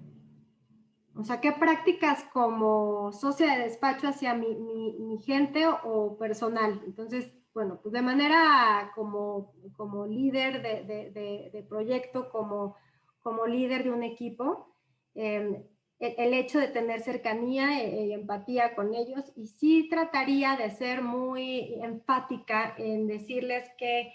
o sea, ¿qué prácticas como socia de despacho hacia mi gente o personal? Entonces, bueno, pues de manera como líder de proyecto, como líder de un equipo, el hecho de tener cercanía y empatía con ellos, y sí trataría de ser muy enfática en decirles que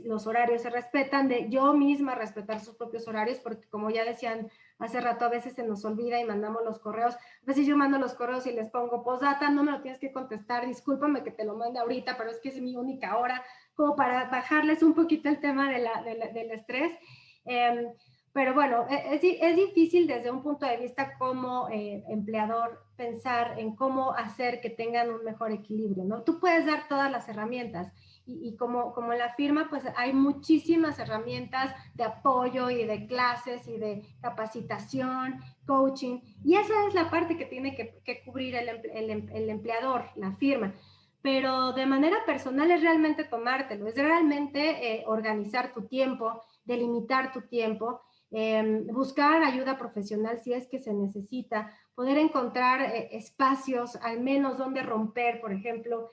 los horarios se respetan, de yo misma respetar sus propios horarios, porque como ya decían hace rato, a veces se nos olvida y mandamos los correos. A veces yo mando los correos y les pongo postdata, no me lo tienes que contestar, discúlpame que te lo mande ahorita, pero es que es mi única hora, como para bajarles un poquito el tema del estrés. Pero bueno, es difícil desde un punto de vista como empleador pensar en cómo hacer que tengan un mejor equilibrio, ¿no? Tú puedes dar todas las herramientas y como en la firma, pues hay muchísimas herramientas de apoyo y de clases y de capacitación, coaching, y esa es la parte que tiene que cubrir el empleador, la firma. Pero de manera personal es realmente tomártelo, es realmente organizar tu tiempo, delimitar tu tiempo, buscar ayuda profesional si es que se necesita, poder encontrar espacios al menos donde romper, por ejemplo,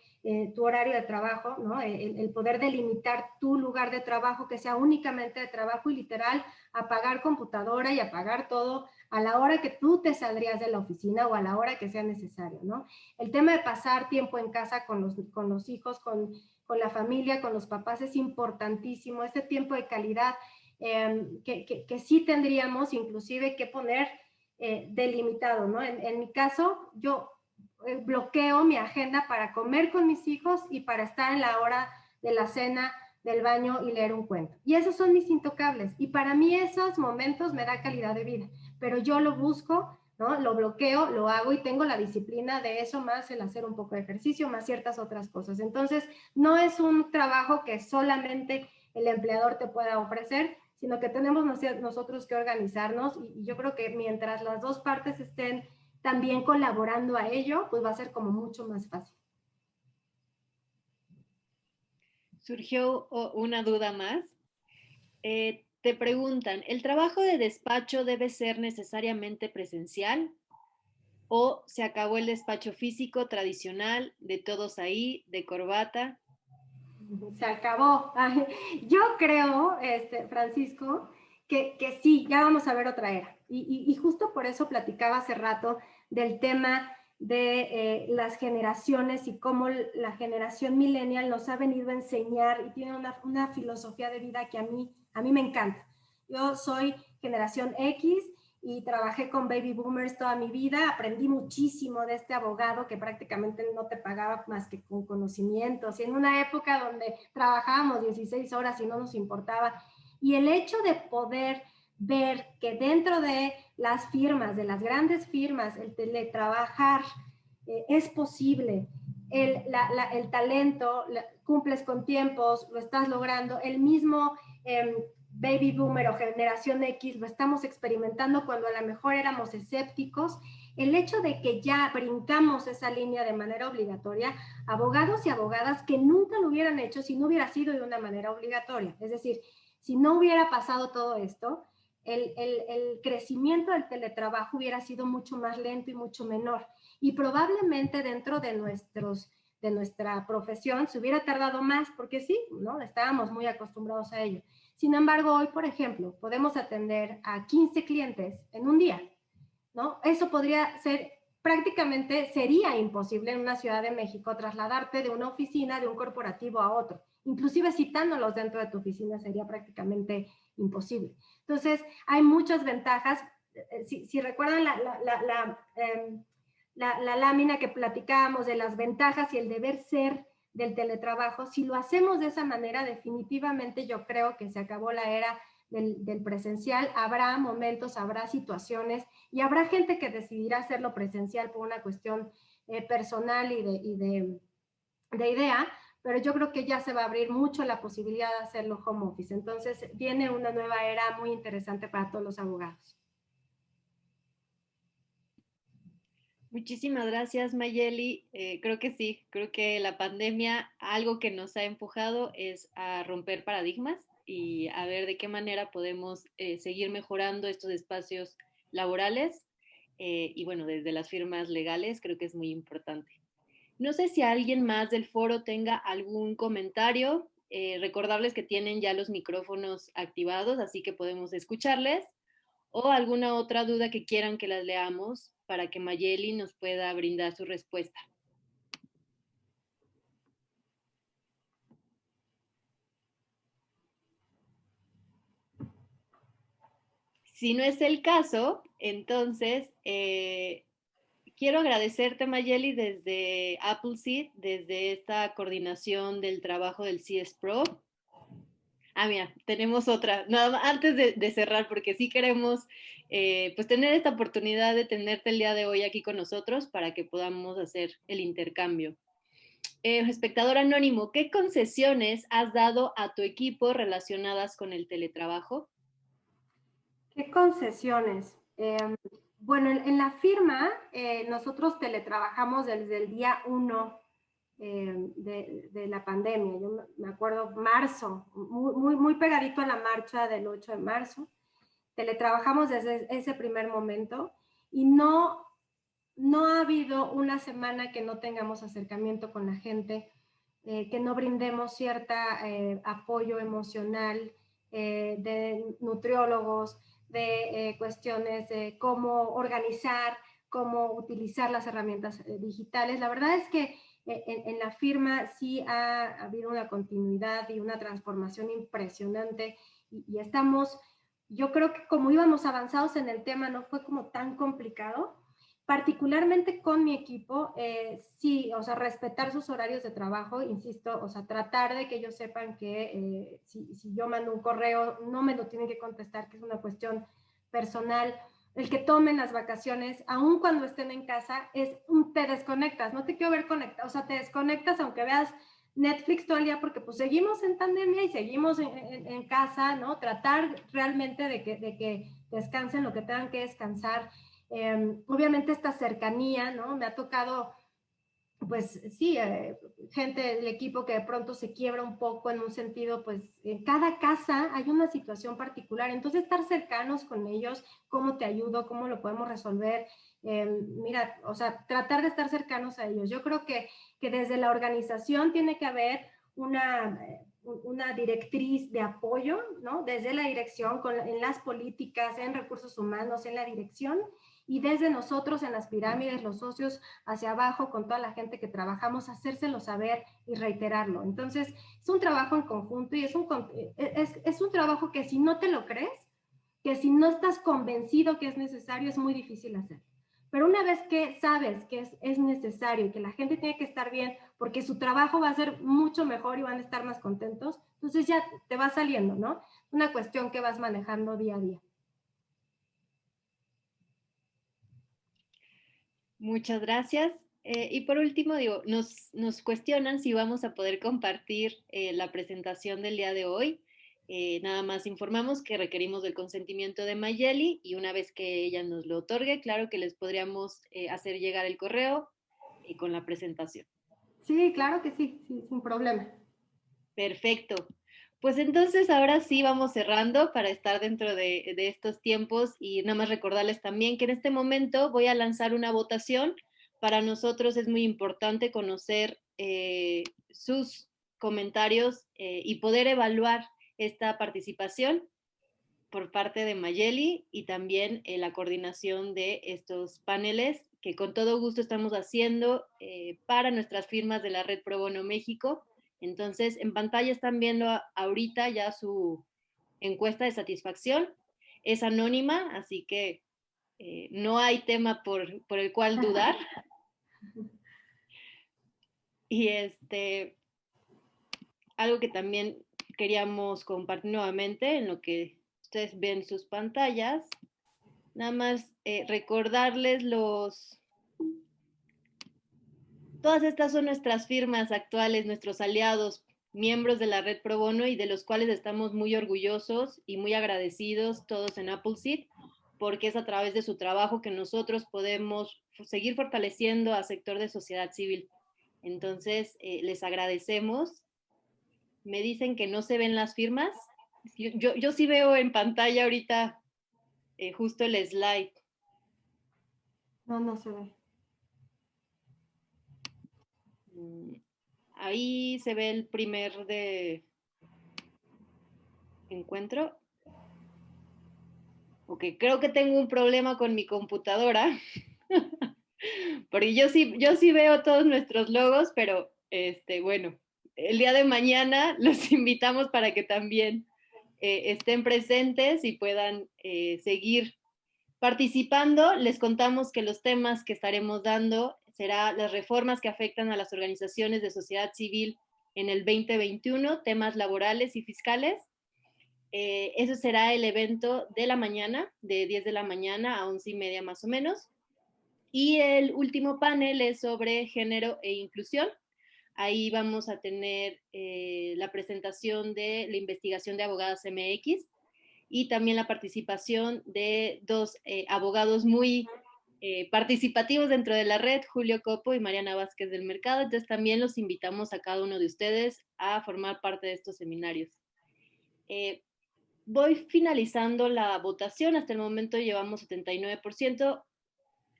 tu horario de trabajo, ¿no? El poder delimitar tu lugar de trabajo que sea únicamente de trabajo y literal apagar computadora y apagar todo a la hora que tú te saldrías de la oficina o a la hora que sea necesario, ¿no? El tema de pasar tiempo en casa con los hijos, con la familia, con los papás es importantísimo, ese tiempo de calidad que sí tendríamos inclusive que poner delimitado, ¿no? En mi caso, yo bloqueo mi agenda para comer con mis hijos y para estar en la hora de la cena, del baño y leer un cuento. Y esos son mis intocables. Y para mí esos momentos me da calidad de vida. Pero yo lo busco, ¿no? Lo bloqueo, lo hago y tengo la disciplina de eso, más el hacer un poco de ejercicio, más ciertas otras cosas. Entonces, no es un trabajo que solamente el empleador te pueda ofrecer, sino que tenemos nosotros que organizarnos y yo creo que mientras las dos partes estén también colaborando a ello, pues va a ser como mucho más fácil. Surgió una duda más. Te preguntan, ¿el trabajo de despacho debe ser necesariamente presencial o se acabó el despacho físico tradicional de todos ahí, de corbata? Se acabó. Yo creo, Francisco, que sí, ya vamos a ver otra era. Y justo por eso platicaba hace rato del tema de las generaciones y cómo la generación millennial nos ha venido a enseñar y tiene una filosofía de vida que a mí me encanta. Yo soy generación X y trabajé con baby boomers toda mi vida, aprendí muchísimo de este abogado que prácticamente no te pagaba más que con conocimientos, y en una época donde trabajábamos 16 horas y no nos importaba, y el hecho de poder ver que dentro de las firmas, de las grandes firmas, el teletrabajar es posible, el talento, cumples con tiempos, lo estás logrando, el mismo baby boomer o generación X lo estamos experimentando cuando a lo mejor éramos escépticos. El hecho de que ya brincamos esa línea de manera obligatoria, abogados y abogadas que nunca lo hubieran hecho si no hubiera sido de una manera obligatoria. Es decir, si no hubiera pasado todo esto, el crecimiento del teletrabajo hubiera sido mucho más lento y mucho menor. Y probablemente dentro de nuestra profesión se hubiera tardado más, porque sí, ¿no? Estábamos muy acostumbrados a ello. Sin embargo, hoy, por ejemplo, podemos atender a 15 clientes en un día, ¿no? Eso podría ser, prácticamente sería imposible en una Ciudad de México trasladarte de una oficina, de un corporativo a otro. Inclusive citándolos dentro de tu oficina sería prácticamente imposible. Entonces, hay muchas ventajas. Si recuerdan la lámina que platicábamos de las ventajas y el deber ser del teletrabajo, si lo hacemos de esa manera, definitivamente yo creo que se acabó la era del presencial. Habrá momentos, habrá situaciones y habrá gente que decidirá hacerlo presencial por una cuestión personal y de idea, pero yo creo que ya se va a abrir mucho la posibilidad de hacerlo home office. Entonces viene una nueva era muy interesante para todos los abogados. Muchísimas gracias, Mayeli. Creo que sí, creo que la pandemia, algo que nos ha empujado es a romper paradigmas y a ver de qué manera podemos seguir mejorando estos espacios laborales y bueno, desde las firmas legales creo que es muy importante. No sé si alguien más del foro tenga algún comentario. Recordarles que tienen ya los micrófonos activados, así que podemos escucharles o alguna otra duda que quieran que las leamos para que Mayeli nos pueda brindar su respuesta. Si no es el caso, entonces quiero agradecerte, Mayeli, desde Appleseed, desde esta coordinación del trabajo del CS Pro. Ah, mira, tenemos otra. Nada más, antes de cerrar, porque sí queremos pues tener esta oportunidad de tenerte el día de hoy aquí con nosotros para que podamos hacer el intercambio. Espectador anónimo, ¿qué concesiones has dado a tu equipo relacionadas con el teletrabajo? ¿Qué concesiones? Bueno, en la firma nosotros teletrabajamos desde el día 1 de la pandemia. Yo me acuerdo, marzo, muy pegadito a la marcha del 8 de marzo. Teletrabajamos desde ese primer momento y no ha habido una semana que no tengamos acercamiento con la gente, que no brindemos cierta apoyo emocional de nutriólogos, de cuestiones de cómo organizar, cómo utilizar las herramientas digitales. La verdad es que en la firma sí ha habido una continuidad y una transformación impresionante y estamos, yo creo que como íbamos avanzados en el tema, no fue como tan complicado. Particularmente con mi equipo, sí, o sea, respetar sus horarios de trabajo, insisto, o sea, tratar de que ellos sepan que si yo mando un correo, no me lo tienen que contestar, que es una cuestión personal. El que tomen las vacaciones, aun cuando estén en casa, te desconectas, no te quiero ver conectado, o sea, te desconectas aunque veas Netflix todo el día, porque pues seguimos en pandemia y seguimos en casa, ¿no? Tratar realmente de que descansen lo que tengan que descansar. Obviamente esta cercanía, ¿no? Me ha tocado, pues sí, gente del equipo que de pronto se quiebra un poco en un sentido, pues en cada casa hay una situación particular, entonces estar cercanos con ellos, cómo te ayudo, cómo lo podemos resolver, mira, o sea, tratar de estar cercanos a ellos. Yo creo que desde la organización tiene que haber una directriz de apoyo, ¿no? Desde la dirección, en las políticas, en recursos humanos, en la dirección, y desde nosotros en las pirámides, los socios hacia abajo, con toda la gente que trabajamos, hacérselo saber y reiterarlo. Entonces, es un trabajo en conjunto y es un trabajo que si no te lo crees, que si no estás convencido que es necesario, es muy difícil hacerlo. Pero una vez que sabes que es necesario y que la gente tiene que estar bien porque su trabajo va a ser mucho mejor y van a estar más contentos, entonces ya te va saliendo, ¿no? Una cuestión que vas manejando día a día. Muchas gracias. Y por último, digo, nos cuestionan si vamos a poder compartir la presentación del día de hoy. Nada más informamos que requerimos del consentimiento de Mayeli y una vez que ella nos lo otorgue, claro que les podríamos hacer llegar el correo con la presentación. Sí, claro que sí, sin problema. Perfecto. Pues entonces ahora sí vamos cerrando para estar dentro de estos tiempos y nada más recordarles también que en este momento voy a lanzar una votación. Para nosotros es muy importante conocer sus comentarios y poder evaluar esta participación por parte de Mayeli y también la coordinación de estos paneles que con todo gusto estamos haciendo para nuestras firmas de la Red Pro Bono México. Entonces, en pantalla están viendo ahorita ya su encuesta de satisfacción. Es anónima, así que no hay tema por el cual dudar. Y algo que también queríamos compartir nuevamente en lo que ustedes ven sus pantallas. Nada más recordarles todas estas son nuestras firmas actuales, nuestros aliados, miembros de la Red Pro Bono y de los cuales estamos muy orgullosos y muy agradecidos todos en Appleseed, porque es a través de su trabajo que nosotros podemos seguir fortaleciendo al sector de sociedad civil. Entonces, les agradecemos. Me dicen que no se ven las firmas. Yo sí veo en pantalla ahorita justo el slide. No se ve. Ahí se ve el primer de encuentro. Ok, creo que tengo un problema con mi computadora. Porque yo sí veo todos nuestros logos, pero bueno, el día de mañana los invitamos para que también estén presentes y puedan seguir participando. Les contamos que los temas que estaremos dando será las reformas que afectan a las organizaciones de sociedad civil en el 2021, temas laborales y fiscales. Eso será el evento de la mañana, de 10 de la mañana a 11:30 más o menos. Y el último panel es sobre género e inclusión. Ahí vamos a tener la presentación de la investigación de Abogadas MX y también la participación de dos abogados muy participativos dentro de la red, Julio Copo y Mariana Vázquez del Mercado. Entonces también los invitamos a cada uno de ustedes a formar parte de estos seminarios. Voy finalizando la votación. Hasta el momento llevamos 79%.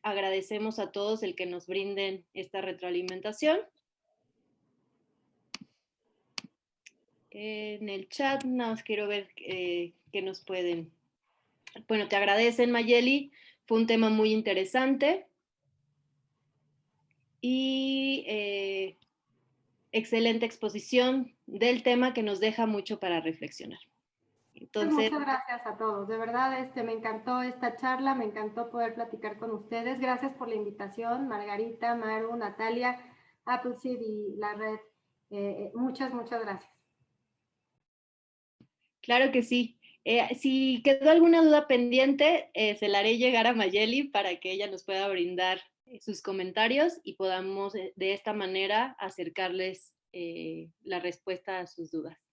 Agradecemos a todos el que nos brinden esta retroalimentación. En el chat, nada más quiero ver qué nos pueden. Bueno, te agradecen, Mayeli. Fue un tema muy interesante. Y excelente exposición del tema que nos deja mucho para reflexionar. Entonces, muchas gracias a todos. De verdad, me encantó esta charla, me encantó poder platicar con ustedes. Gracias por la invitación, Margarita, Maru, Natalia, Appleseed y la red. Muchas gracias. Claro que sí. Si quedó alguna duda pendiente, se la haré llegar a Mayeli para que ella nos pueda brindar sus comentarios y podamos de esta manera acercarles la respuesta a sus dudas.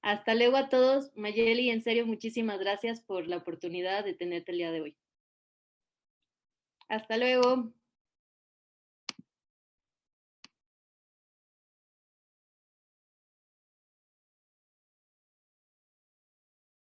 Hasta luego a todos. Mayeli, en serio, muchísimas gracias por la oportunidad de tenerte el día de hoy. Hasta luego.